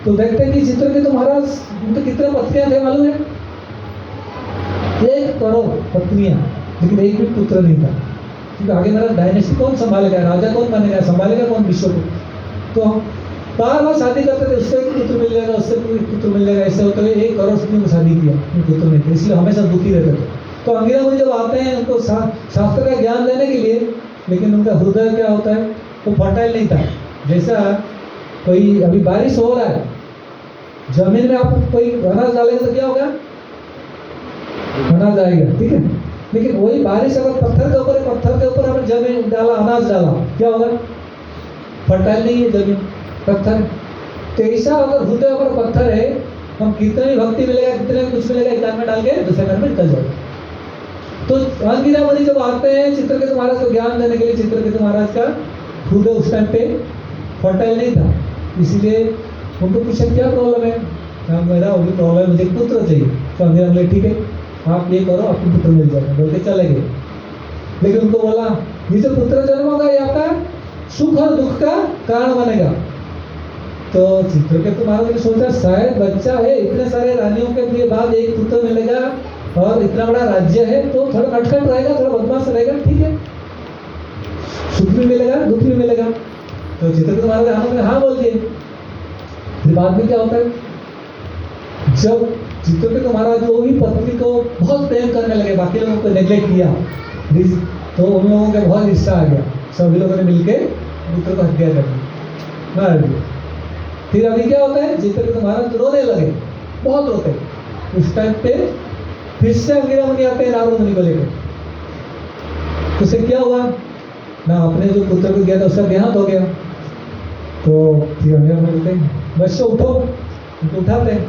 तो देखते हैं कि चित्रकेतु महाराज उनके कितने पत्नियां थे मालूम है? 1 करोड़ पत्नियां, लेकिन एक भी पुत्र नहीं था। क्योंकि आगे मेरा डायनेस्टी कौन संभालेगा? राजा कौन बनेगा? संभालेगा कौन विश्व को? तो हम बार बार शादी करते थे, उससे एक पुत्र मिल जाएगा, उससे एक पुत्र मिल जाएगा, ऐसे होते हुए 1 करोड़ स्त्रियों को शादी किया, पुत्र नहीं थे, इसलिए हमेशा दुखी रहते थे। तो अंगिरा मुनि जब आते हैं उनको शास्त्र का ज्ञान देने के लिए, लेकिन उनका हृदय क्या होता है? वो फर्टाइल नहीं था। जैसा कोई अभी बारिश हो रहा है, जमीन में आप कोई अनाज डालेंगे तो क्या होगा? अनाज आएगा, ठीक है। लेकिन वही बारिश अगर पत्थर के ऊपर हमें जमीन डाला, अनाज डाला, क्या होगा? फर्टाइल नहीं है जमीन, पत्थर। तो ऐसा अगर हृदय अगर पत्थर है, हम कितने भी भक्ति मिलेगा, कितने कुछ मिलेगा, एक कान में डाल के दूसरे कान में निकल जाएगा। तो अंगिरा मुनि जब आते हैं चित्रकेतु महाराज को ज्ञान देने के लिए, चित्रकेतु महाराज का हृदय उस टाइम पे फर्टाइल नहीं था, इसीलिए उनको पूछा क्या प्रॉब्लम है? मेरा अभी प्रॉब्लम है, मुझे पुत्र चाहिए। तो अंगिरा बोले ठीक है, आप ये करो, आपको पुत्र मिल जाएगा, बोल के चले गए। लेकिन उनको बोला ये जो पुत्र जन्म होगा ये आपका सुख और दुख का कारण बनेगा। तो चित्रकेतु महाराज ने सोचा शायद बच्चा है, इतने सारे रानियों के बाद एक पुत्र मिलेगा और इतना बड़ा राज्य है, तो थोड़ा नटखट रहेगा, थोड़ा बदमाश रहेगा, ठीक है, सुख भी मिलेगा दुख भी मिलेगा। तो चित्रकेतु महाराज ने हाँ बोल दिए। फिर बाद में क्या होता है? जब चित्रकेतु महाराज वो भी पत्नी को बहुत प्रेम करने लगे, बाकी लोगों को नेग्लेक्ट किया, तो उन लोगों के बहुत गुस्सा आ गया। सभी लोगों ने मिलकर पुत्र को हत्या कर दी, मार दिया। फिर अभी क्या होता है? चित्रकेतु महाराज रोने लगे, बहुत रोते। उस टाइम पे फिर से अंगिरा मुनि आते हैं नारद मुनि को लेकर। उससे क्या हुआ ना, अपने जो पुत्र को दिया था उसका देहांत हो गया। तो फिर अंगिरा मुनि बोलते हैं बच्चों उठो, उनको उठाते हैं,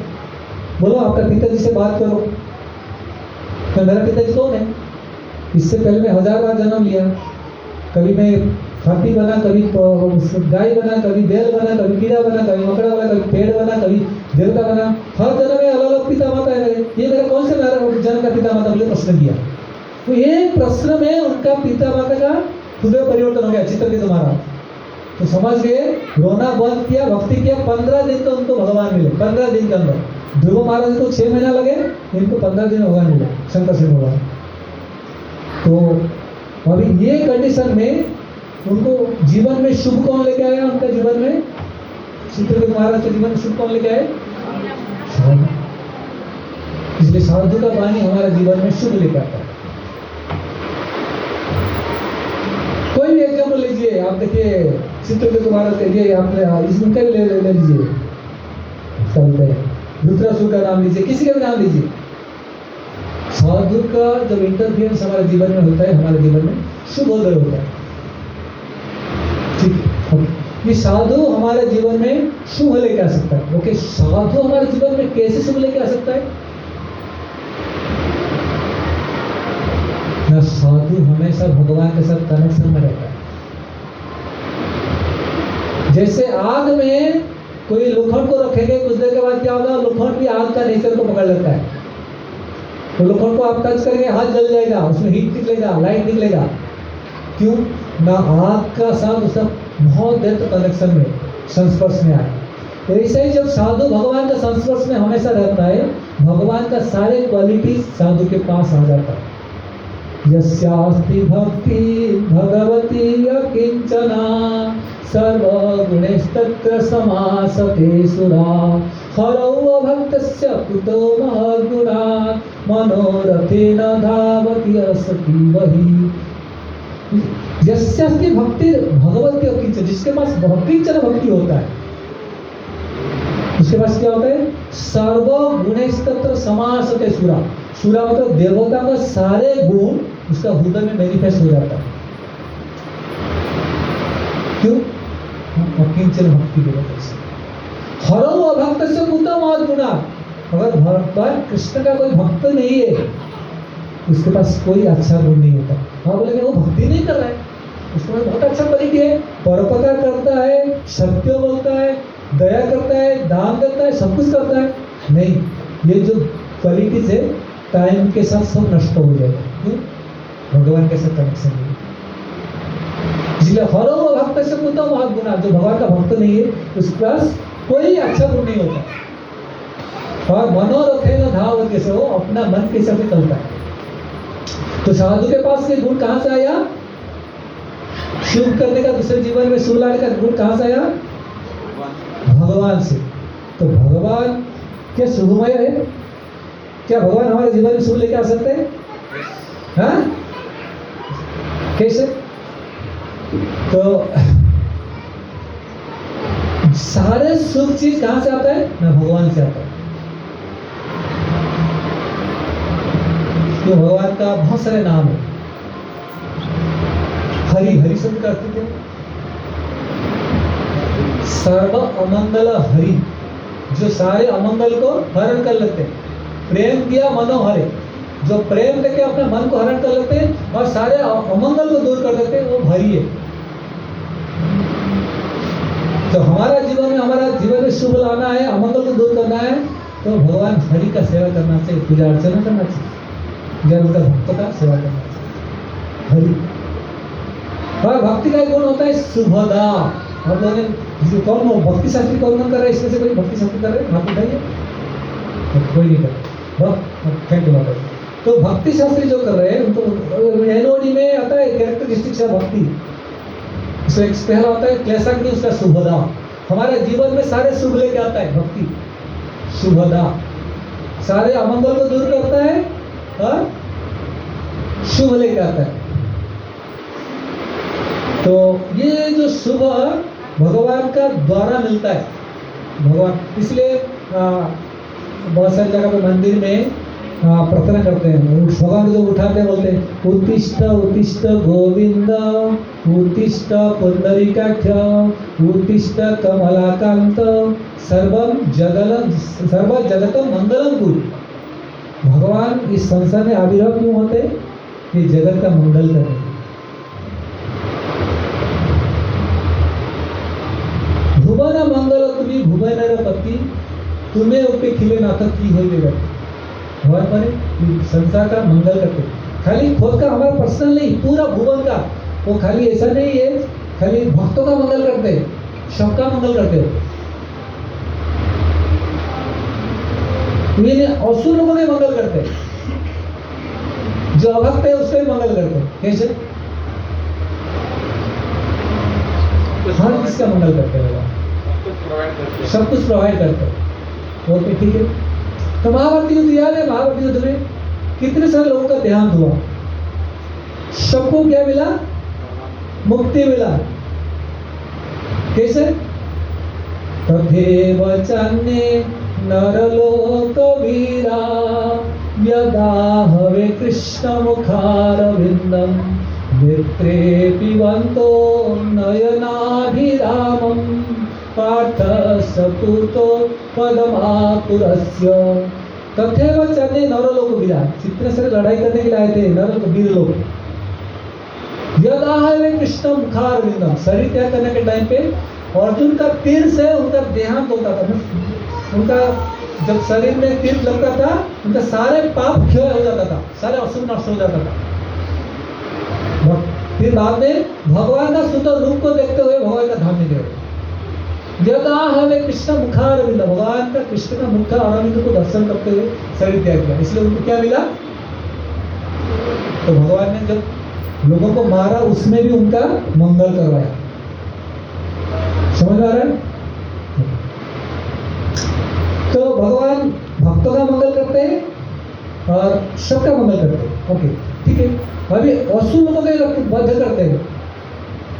बोलो आपका पिताजी से बात करो। तो मेरा पिताजी कौन है? इससे पहले मैं 1000 बार जन्म लिया, कभी मैं हाथी बना, कभी गाय बना, कभी बैल बना, कभी कीड़ा बना, कभी मकड़ा बना, कभी पेड़ बना, कभी देवता बना। हर जन्म में अलग अलग पिता माता है मेरे। ये मेरा कौन से जन्म का पिता माता? बोले प्रश्न किया। तो एक प्रश्न में उनका पिता माता का हृदय परिवर्तन हो गया चित्रकेतु महाराज। तो समझ गए, रोना बंद किया, भक्ति किया। 15 दिन तो उनको भगवान मिले, 15 दिन के अंदर। ध्रुव महाराज को 6 महीना लगे, इनको 15 दिन भगवान मिले, शंकर सिंह भगवान। तो अभी ये कंडीशन में उनको जीवन में शुभ कौन लेके आया? उनका जीवन में चित्रकेतु महाराज के जीवन में शुभ कौन लेके आए? साधु। इसलिए साधु का वाणी हमारे जीवन में शुभ लेकर आता है। कोई भी एग्जाम्पल लीजिए, आप देखिए चित्रकेतु महाराज के लिए आपने इसमें क्या ले लीजिए, रुद्रासुर का नाम लीजिए, किसी का भी नाम लीजिए। साधु का जब इंटरफियरेंस हमारे जीवन में होता है, हमारे जीवन में शुभोदय होता है। ठीक, ये साधु हमारे जीवन में शुभ लेके आ सकता है। ओके, साधु हमारे जीवन में कैसे शुभ लेके आ सकता है? ना साधु हमेशा भगवान के साथ कनेक्शन में रहता है। जैसे आग में कोई लोखंड को रखेंगे, कुछ देर के बाद क्या होगा? लोखंड भी आग का नेचर को पकड़ लेता है। तो लोखंड को आप टच करेंगे, हाथ जल जाएगा, उसमें हीट निकलेगा, लाइट निकलेगा। क्यों? ना आग का साथ उसका बहुत देर तक कनेक्शन में, संस्पर्श में आए। तो ऐसे ही जब साधु भगवान का संस्पर्श में हमेशा रहता है, भगवान का सारे क्वालिटी साधु के पास आ जाता है। यस्यास्ति भक्ति भगवती अकिंचना सर्वगुणैस्तत्र समासते सुरा हरौ भक्तस्य कुतो महद्गुणात् मनोरथेन धावति असति वही। यस्यास्ति भक्ति भगवती अकिंचन, जिसके पास अकिंचन भक्ति होता है, उसके पास क्या होता है? सर्वगुणैस्तत्र समासते सुरा। सुरा मतलब देवता का सारे गुण उसका हृदय में मैनिफेस्ट हो जाता है। क्यों? अकिंचन भक्ति की वजह से। हरौ अभक्त से कुतो महद्गुणा। अगर भगवान कृष्ण का कोई भक्त नहीं है, उसके पास कोई अच्छा गुण नहीं होता। हाँ बोलेंगे वो भक्ति नहीं कर रहा है, उसके पास बहुत अच्छा क्वालिटी है, परोपकार करता है, सत्य बोलता है, दया करता है, दान करता है, सब कुछ करता है। नहीं, ये जो क्वालिटीज है टाइम के साथ सब नष्ट हो जाएगा। क्यों? भगवान के साथ कनेक्शन नहीं। इसलिए हरो भक्त से कुतो महद्गुणा, जो भगवान का भक्त नहीं है उसके पास कोई अच्छा गुण नहीं होता। और मनोरथेन धावति से, वो अपना मन के हिसाब से चलता है। तो साधु के पास ये गुण कहाँ से आया? शुभ करने का, दूसरे जीवन में शुभ लाने का गुण कहाँ से आया? भगवान से। तो भगवान क्या शुभमय है? क्या भगवान हमारे जीवन में शुभ लेके आ सकते हैं? हाँ, कैसे? तो सारे शुभ चीज कहां से आता है? ना भगवान से आता है। तो भगवान का बहुत सारे नाम है। हरि, हरि शब्द का अर्थ क्या? सर्व अमंगल हरि, जो सारे अमंगल को हरण कर लेते हैं। प्रेम दिया मनोहरे, जो प्रेम देके अपने मन को हरण कर लेते हैं और सारे अमंगल को दूर कर देते हैं, वो हरि है। तो हमारा जीवन में शुभ लाना है, अमंगल को दूर करना है, तो भगवान हरि का सेवा करना चाहिए, पूजा अर्चना करना चाहिए, जब उनका भक्त का सेवा करना चाहिए। हरि और भक्ति का गुण होता है शुभदा। हम लोग कौन हो भक्ति शास्त्री कौन कर रहा है? इसमें से कोई भक्ति शास्त्री कर रहे हैं? हाथ उठाइए। कोई नहीं कर। थैंक यू माता। तो भक्ति शास्त्री जो कर रहे हैं उनको एनओडी में आता है कैरेक्टरिस्टिक्स है भक्ति। इसमें एक पहला होता है क्लेशाग्नि, उसका शुभदा। हमारे जीवन में सारे शुभ लेके आता है भक्ति। शुभदा सारे अमंगल को दूर करता है और शुभ लेके आता है। तो ये जो शुभ भगवान का द्वारा मिलता है, भगवान इसलिए बहुत सारी जगह पे मंदिर में प्रार्थना करते हैं, भगवान जो उठाते हैं बोलते हैं उत्तिष्ठ उत्तिष्ठ गोविंद, उत्तिष्ठ पुंडरीकाक्ष, उत्तिष्ठ कमलाकांत, सर्व जगतम मंगलम कुरु। भगवान इस संसार में आविर्भाव क्यों होते हैं? कि जगत का मंगल करने। भुवन मंगल तुम्हें भुवन पति, तुम्हें उपे खिले नाथक की हो गए। भगवान माने संसार का मंगल करते, खाली खुद का हमारा पर्सनल नहीं, पूरा भुवन का। वो खाली ऐसा नहीं है खाली भक्तों का मंगल करते, सबका मंगल करते हो। ये असुर लोगों के मंगल करते, जो अभक्त है उसका भी मंगल करते। कैसे? हर किसका मंगल करते हैं भगवान, सब कुछ प्रोवाइड करते हैं। ओके ठीक है। तो महाभारत युद्ध याद है, महाभारत युद्ध में कितने सारे लोगों का देहांत हुआ, सबको क्या मिला, मुक्ति मिला। कैसे? तथैव चान्ये नरलोकवीरा यदा हवे कृष्णमुखारविन्दं नेत्रे पिबन्तो नयनाभिरामं पार्थ सकुतो पदमाकुरस्य। तथैव चान्ये नरलोकवीरा, जितने सारे लड़ाई करने के लिए आए थे नरलोक वीर लोग, यदा हवे कृष्णमुखारविन्दं, शरीर त्याग करने के टाइम पे अर्जुन का तीर से उनका देहांत होता था। उनका जब शरीर में तीर लगता था, उनका सारे पाप क्षय हो जाता था, सारे असुर नष्ट हो जाता था। फिर बाद में भगवान का सुंदर रूप को देखते हुए भगवान का धाम में गए। यदा हवे कृष्ण मुखारविंद, भगवान का कृष्ण का मुख अरविंद को दर्शन करते हुए शरीर त्याग किया, इसलिए उनको क्या मिला? तो भगवान ने जब लोगों को मारा उसमें भी उनका मंगल करवाया। समझ में आ रहा है? तो भगवान भक्तों का मंगल करते हैं और सबका मंगल करते हैं। ओके ठीक है। अभी असुर लोगों का वध करते हैं,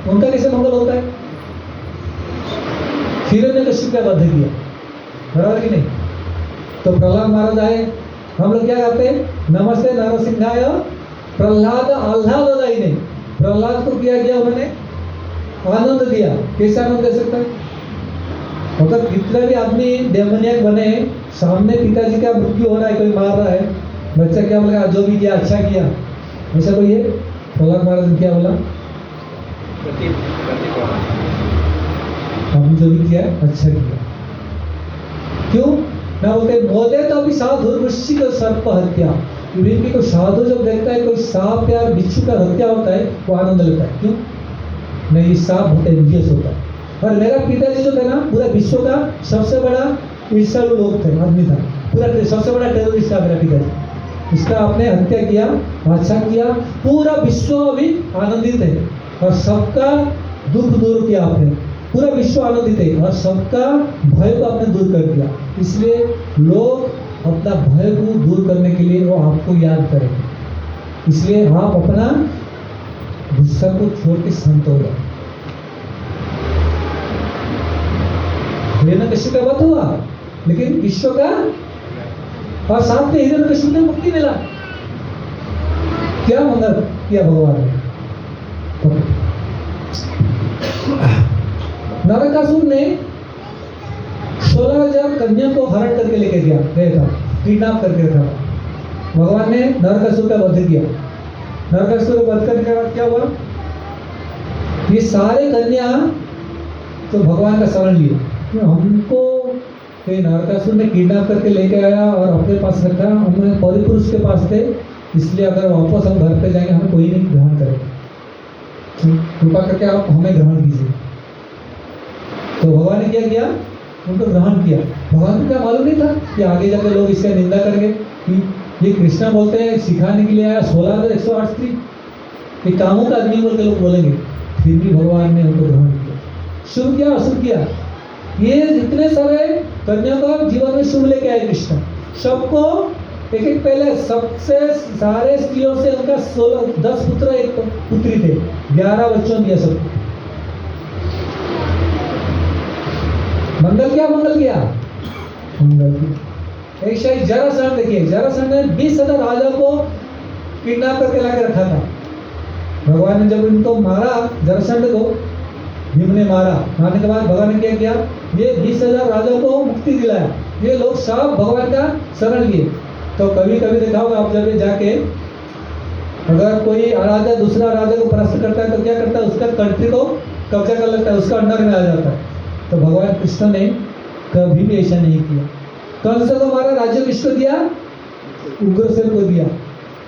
उनका कैसे मंगल होता है? हिरण्यकशिपु का वध किया, बराबर कि नहीं? तो प्रहलाद महाराज आए, हम लोग क्या करते हैं? नमस्ते नरसिंहाय प्रहलाद आह्लाददायिने। प्रहलाद को क्या किया उन्होंने? आनंद दिया। कैसे आनंद दे सकता है? अगर कितना भी आदमी डेमोनियक बने, सामने पिताजी का मृत्यु हो रहा है, कोई मार रहा है, बच्चा क्या बोलेगा? जो भी किया अच्छा किया, ऐसा कोई है? प्रहलाद महाराज ने क्या बोला? हमने जो भी किया अच्छा किया। क्यों ना बोलते? मोदे तो अभी साधु ऋषि को सर्प हत्या, क्योंकि कोई साधु जब देखता है कोई सांप या बिच्छू का हत्या होता है वो आनंद लेता है। क्यों? नहीं, सांप बहुत एंजियस होता है। और मेरा पिताजी जो था ना, पूरा विश्व का सबसे बड़ा ईर्ष्यालु लोग थे, आदमी था, पूरा सबसे बड़ा टेररिस्ट था मेरा पिताजी। इसका आपने हत्या किया, अच्छा किया, पूरा विश्व अभी आनंदित है और सबका दुख दूर किया आपने, पूरा विश्व आनंदित है और सबका भय को आपने दूर कर दिया। इसलिए लोग अपना भय को दूर करने के लिए वो आपको याद करेंगे। इसलिए आप अपना गुस्सा को छोड़ के शांत हो जाए। हिरण्यकशिपु का वध हुआ, लेकिन विश्व का और साथ में हिरण्यकशिपु को मुक्ति मिला। क्या मंगल किया भगवान ने? नरकासुर ने 16,000 कन्या को हरण करके लेके गया था, किडनैप करके था। भगवान ने नरकासुर का वध किया। नरकासुर का वध करने के बाद क्या हुआ? ये सारे कन्या तो भगवान का शरण लिए। हमको नरकासुर ने किडनैप करके लेके आया और अपने पास रखा, हमें परिपुरुष के पास थे, इसलिए अगर वापस हम घर पे जाएंगे हमें कोई नहीं ग्रहण करेगा, कृपा करके आप हमें ग्रहण कीजिए। तो भगवान ने क्या किया? उनको ग्रहण किया। भगवान को क्या मालूम नहीं था कि आगे जाकर लोग इसका निंदा करेंगे कि ये कृष्णा बोलते हैं सिखाने के लिए आया, 16,108 स्त्री, ये कामों का आदमी बोल के लोग बोलेंगे। फिर भी भगवान ने उनको ग्रहण किया। शुभ किया, अशुभ किया, ये जितने सारे कन्या का जीवन में शुभ लेके आए कृष्ण, सबको एक एक पहले सबसे सारे स्त्रियों से उनका 10 पुत्र एक पुत्री थे, 11 बच्चों दिया सबको। मंगल क्या मंगल किया? मंगल किया। एक शायद जरासंध देखिए, जरासंध ने 20,000 राजा को किडनैप करके लाके रखा था। भगवान ने जब इनको मारा, जरासंध को भीम ने मारा, मारने के बाद भगवान ने क्या किया? ये 20,000 राजाओं को मुक्ति दिलाया। ये लोग सब भगवान का शरण लिए। तो कभी कभी देखा होगा आप, जब जाके अगर कोई राजा दूसरा राजा को परास्त करता है तो क्या करता है? उसका कंट्री को कब्जा कर लेता है, उसका अंडर में आ जाता है। तो भगवान कृष्ण ने कभी भी ऐसा नहीं किया। कंस को मारा, राज्य किसको दिया? उग्रसेन को दिया।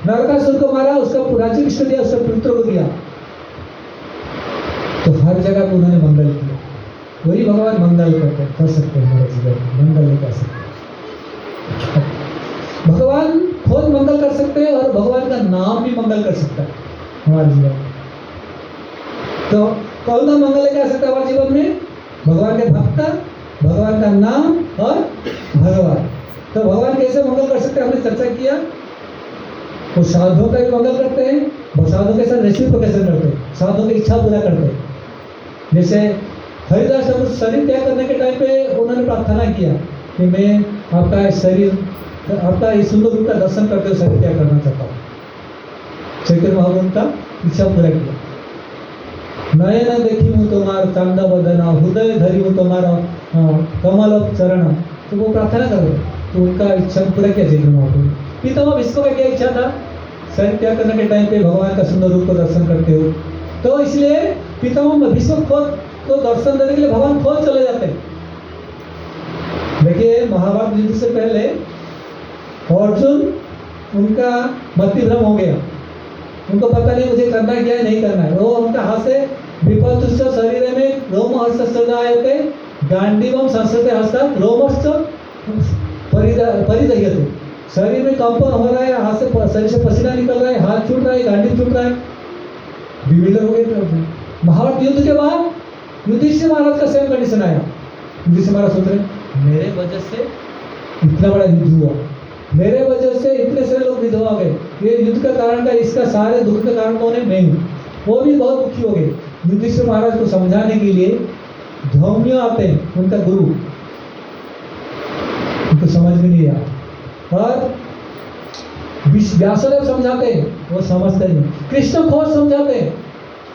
नरकासुर को मारा, उसका राज्य किसको दिया? उसके पुत्र को दिया। तो हर जगह पर उन्होंने मंगल किया। वही भगवान मंगल कर सकते हैं हमारे जीवन में, मंगल नहीं कर सकते। भगवान खुद मंगल कर सकते हैं और भगवान का नाम भी मंगल कर सकता है हमारे जीवन में। तो कौन सा मंगल लेके आ सकता है हमारे जीवन में? भगवान के भक्त, भगवान का नाम और भगवान। तो भगवान कैसे मंगल कर सकते हैं हमने चर्चा किया। वो साधुओं का भी मंगल करते हैं, वो साधुओं के साथ रेसिप्रोकेशन करते हैं, साधुओं की इच्छा पूरा करते हैं। जैसे हरिदास ठाकुर शरीर त्याग करने के टाइम पे उन्होंने प्रार्थना किया कि मैं आपका शरीर, आपका इस सुंदर रूप का दर्शन करते हुए शरीर त्याग करना चाहता हूँ। चैतन्य महाप्रभु का इच्छा पूरा किया। नयन देखी हूँ तुम्हारा चांदा बदना, हृदय धरी हूँ तुम्हारा कमल चरण। तो वो प्रार्थना कर रहे, तो उनका इच्छा पूरा किया चैतन्य महाप्रभु। पितामह भीष्म का क्या इच्छा था? शरीर त्याग करने के टाइम पे भगवान का सुंदर रूप को दर्शन करते हो। तो इसलिए पितामह भीष्म को दर्शन देने के लिए भगवान खुद चले जाते हैं। देखिए महाभारत युद्ध से पहले अर्जुन, उनका मति भ्रम हो गया, उनको पता नहीं मुझे करना क्या है नहीं करना है। वो उनका हाथ से विपत्तुश्च शरीर में रोमहर्षश्चर्यायते गांडीवम संस्कृते हस्तात् रोमश्च परिदह्यते। शरीर में कंपन हो रहा है, हाथ से शरीर से पसीना निकल रहा है, हाथ छूट रहा है, गांडी छूट रहा है, विविधर हो गए। महाभारत युद्ध के बाद युधिष्ठिर महाराज का सेम कंडीशन आया। युधिष्ठिर महाराज सोच रहे मेरे वजह से इतना बड़ा युद्ध हुआ, मेरे वजह से इतने सारे लोग विधवा गए, ये युद्ध का कारण का, इसका सारे दुख का कारण कौन है? मैं हूँ। वो भी बहुत दुखी हो गए। युधिष्ठिर महाराज को समझाने के लिए धौम्य आते हैं, उनका गुरु, उनको समझ में नहीं आया। और व्यासदेव समझाते हैं, वो समझते नहीं। कृष्ण खोज समझाते हैं,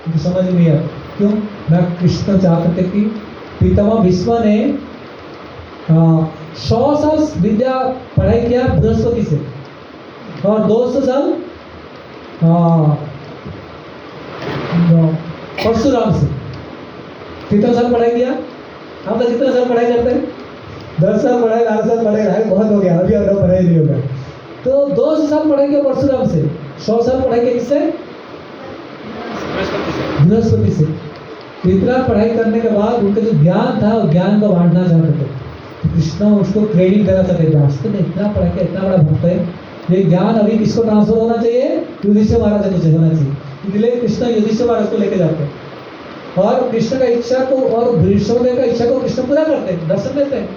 उनको समझ में नहीं आया। क्यों? ना कृष्ण चाहते थे कि पितामह भीष्म ने 100 साल विद्या पढ़ाई किया बृहस्पति से, और 200 साल परशुराम से। कितना साल पढ़ाई किया? आप लोग कितना साल पढ़ाई करते हैं? 10 साल पढ़ाई, 12 साल पढ़ाई, बहुत हो गया, अभी और पढ़ाई नहीं होगा। तो 200 साल पढ़ाई किया परशुराम से, 100 साल पढ़ाई किया किससे? बृहस्पति से। इतना पढ़ाई करने के बाद उनका जो ज्ञान था, वो ज्ञान को बांटना चाहते थे। तो कृष्ण उसको क्रेडिट देना चाहते थे, वास्तव में इतना पढ़ा के इतना बड़ा भक्त है, ये ज्ञान अभी किसको ट्रांसफर होना चाहिए? युधिष्ठिर महाराज को होना चाहिए। इसलिए कृष्ण युधिष्ठिर महाराज को लेके जाते हैं, और कृष्ण का इच्छा को और भीष्मदेव का इच्छा को कृष्ण पूरा करते हैं, दर्शन देते हैं।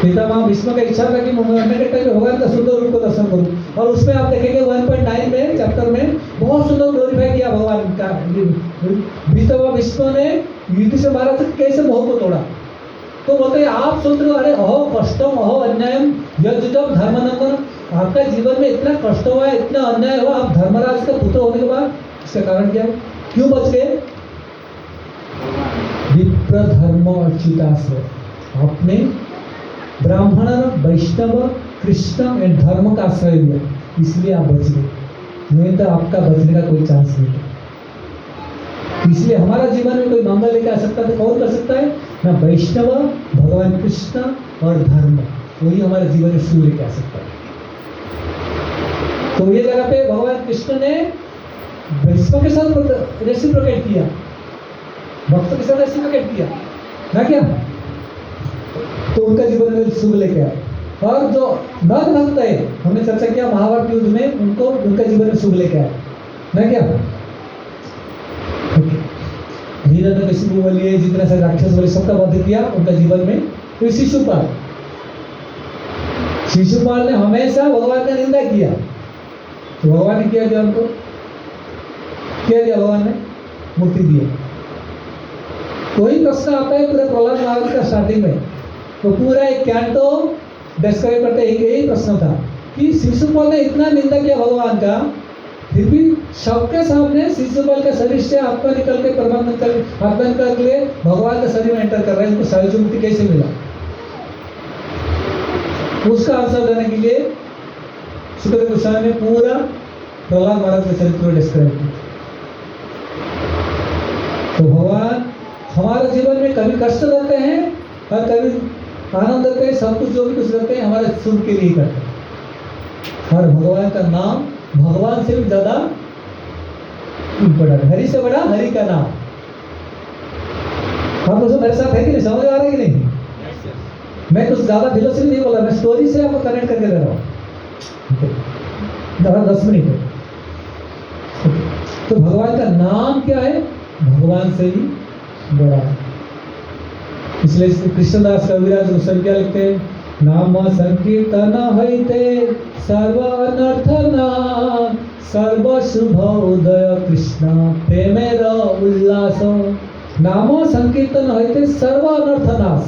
पितामह भीष्म का इच्छा था कि मरने के टाइम भगवान का सुंदर रूप को दर्शन करूं, और उसमें आप देखेंगे 1.9 में चैप्टर में बहुत सुंदर ग्लोरीफाई किया भगवान का। पितामह भीष्म ने युधिष्ठिर महाराज से कैसे मोह को तोड़ा। तो बोलते हैं आप सोच रहे हो अरे अहो कष्टम अहो अन्यायम यजुजम धर्मनंदन, आपका जीवन में इतना कष्ट हुआ है, इतना अन्याय हुआ, आप धर्मराज का पुत्र होने के बाद इसका कारण क्या है? क्यों बच गए? विप्र धर्म अर्चिताश्रय, आपने ब्राह्मण, वैष्णव, कृष्ण एंड धर्म का आश्रय लिया, इसलिए आप बच गए, नहीं तो आपका बचने का कोई चांस नहीं है। इसलिए हमारा जीवन में कोई मंगल लेकर आ सकता है तो कौन कर सकता है? ना वैष्णव, भगवान कृष्ण और धर्म, वही हमारे जीवन में सुख लेके आ सकता है। तो ये जगह पे भगवान कृष्ण ने भीष्म के साथ रेसिप्रोकेट किया, भक्तों के साथ रेसिप्रोकेट किया ना क्या? तो उनका जीवन में सुख लेके आए। और जो नर भक्त है, हमने चर्चा किया महाभारत युद्ध में, उनको उनका जीवन में सुख लेके आए ना क्या? हिरण्यकशिपु बोलिए, जितना से राक्षस बोले, सबका वध किया उनका जीवन में। तो शिशुपाल ने हमेशा भगवान का निंदा किया, तो भगवान ने क्या दिया उनको? क्या दिया भगवान ने? मुक्ति दी। कोई प्रश्न आता है पूरे प्रहलाद महाराज का स्टार्टिंग में, तो पूरा एक कैंटो डिस्क्राइब करते हैं। यही प्रश्न था कि शिशुपाल ने इतना निंदा किया भगवान का, फिर भी सबके सामने शिशुपाल का शरीर से आत्मा निकल के परमात्मा आत्मा निकल के भगवान के शरीर में एंटर कर रहे हैं, उनको सायुज्य मुक्ति कैसे मिला? उसका आंसर देने के लिए सुखदेव गोस्वामी ने पूरा प्रहलाद महाराज के चरित्र को डिस्क्राइब किया। तो भगवान हमारे जीवन में कभी कष्ट देते हैं और कभी आनंद देते हैं, सब कुछ जो भी कुछ देते हैं हमारे सुख के लिए करते हैं। और भगवान का नाम भगवान से भी ज्यादा इम्पोर्टेंट, हरि से बड़ा हरि का नाम। आप लोग मेरे साथ है कि नहीं? समझ आ रहा है कि नहीं? मैं कुछ ज्यादा फिलोसफी नहीं बोला, मैं स्टोरी से आपको कनेक्ट करके दे रहा हूँ। 10 मिनट तो भगवान का नाम क्या है? भगवान से भी बड़ा है। इसलिए कृष्णदास कविराज गोस्वामी क्या लिखते हैं? नाम संकीर्तन हईते सर्व अनर्थ नाश, सर्व शुभ उदय कृष्ण प्रेमेर उल्लास। नाम संकीर्तन हईते सर्व अनर्थ नाश।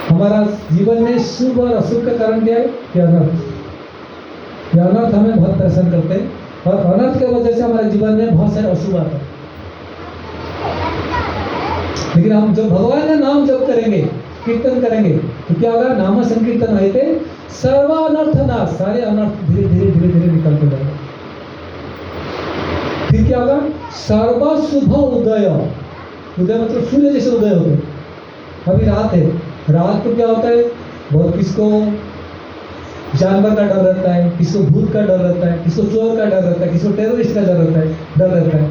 हमारा जीवन में शुभ और अशुभ का कारण क्या है? ये अनर्थ। ये अनर्थ हमें बहुत परेशान करते हैं, और अनर्थ के वजह से हमारे जीवन में बहुत सारे अशुभ आते हैं। लेकिन हम जब भगवान का नाम जप करेंगे, कीर्तन करेंगे, तो क्या होगा? नाम संकीर्तन होते सर्व अनर्थ नाश, सारे अनर्थ धीरे धीरे धीरे धीरे निकलते जाएंगे। फिर क्या होगा? सर्व शुभ उदय। उदय मतलब सूर्य जैसे उदय होते। अभी रात है, रात को क्या होता है? बहुत किसको जानवर का डर रहता है, किसको भूत का डर रहता है, किसको चोर का डर रहता है, किसको टेररिस्ट का डर रहता है।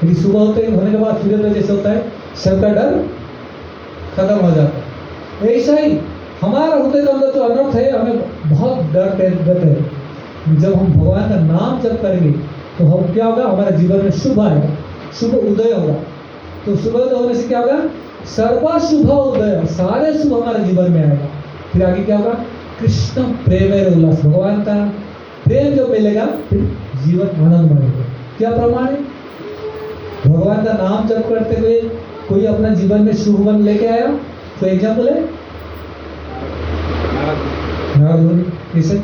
लेकिन सुबह होने के बाद सूर्योदय जैसे होता है, सबका डर खत्म हो जाता है। ऐसा ही हमारा हृदय के अंदर जो अनर्थ है, हमें बहुत डर देते हैं। जब हम भगवान का नाम जप करेंगे तो हम क्या होगा? हमारे जीवन में शुभ आएगा, शुभ उदय होगा। तो शुभ उदय होने से क्या होगा? सर्व शुभ उदय, सारे शुभ हमारे जीवन में आएगा। फिर आगे क्या होगा? कृष्ण प्रेमेर उल्लास, भगवान का प्रेम जो मिलेगा, फिर जीवन आनंदमय होगा। क्या प्रमाण है? भगवान का नाम जप करते हुए कोई अपना जीवन में शुभ फल लेके आया? तो एग्जाम्पल है नारद मुनि। कैसे?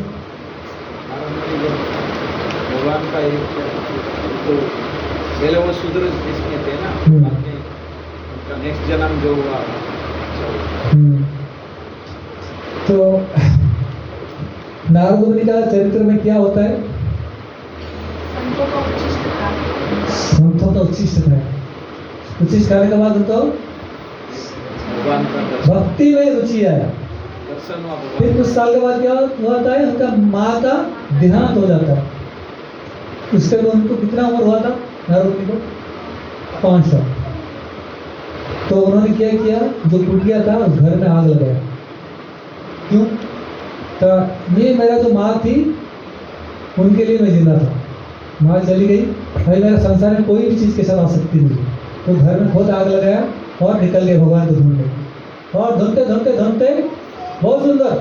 भगवान का एक तो पहले वो शूद्र इसमें थे ना, बाद में उनका नेक्स्ट जन्म जो हुआ। तो नारद मुनि का चरित्र में क्या होता है? संतों का उच्छिष्ट था। उच्छिष्ट खाने के बाद उनको भक्ति में रुचि आया। फिर कुछ साल के बाद क्या होता है? उनका माँ का देहांत हो जाता है। उसके बाद उनको कितना उम्र हुआ था नारद मुनि को? 5 साल। तो उन्होंने क्या किया? जो कुटिया था उस घर में आग लगाया। क्यों? तो ये मेरा जो माँ थी उनके लिए मैं जिंदा था, माँ चली गई, भाई मेरा संसार में कोई भी चीज़ के साथ आ सकती नहीं। तो घर में खुद आग लगाया और निकल गए भगवान को ढूंढने। और ढूंढते ढूंढते ढूंढते बहुत सुंदर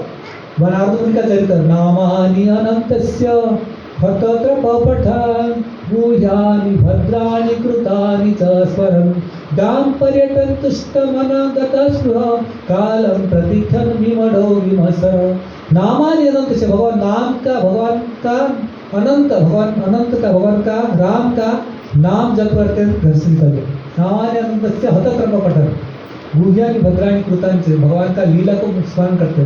नारद मुनि का चरित्र। नामानि अनन्तस्य हतत्र पठन् भूयानि भद्राणि कृतानि च स्मरन् दाम पर्यटन तुष्टमनागतस्पृह कालं प्रतीक्षन् विमढो विमसर। नामानि अनन्तस्य, भगवान नाम का, भगवान का अनंत, भगवान अनंत का, भगवान का, राम का नाम जप करते घर से निकल गए। नामानि अनन्तस्य हतत्र पठन् भूयानि भद्राणि कृतानि च, भगवान का लीला को स्मरण करते।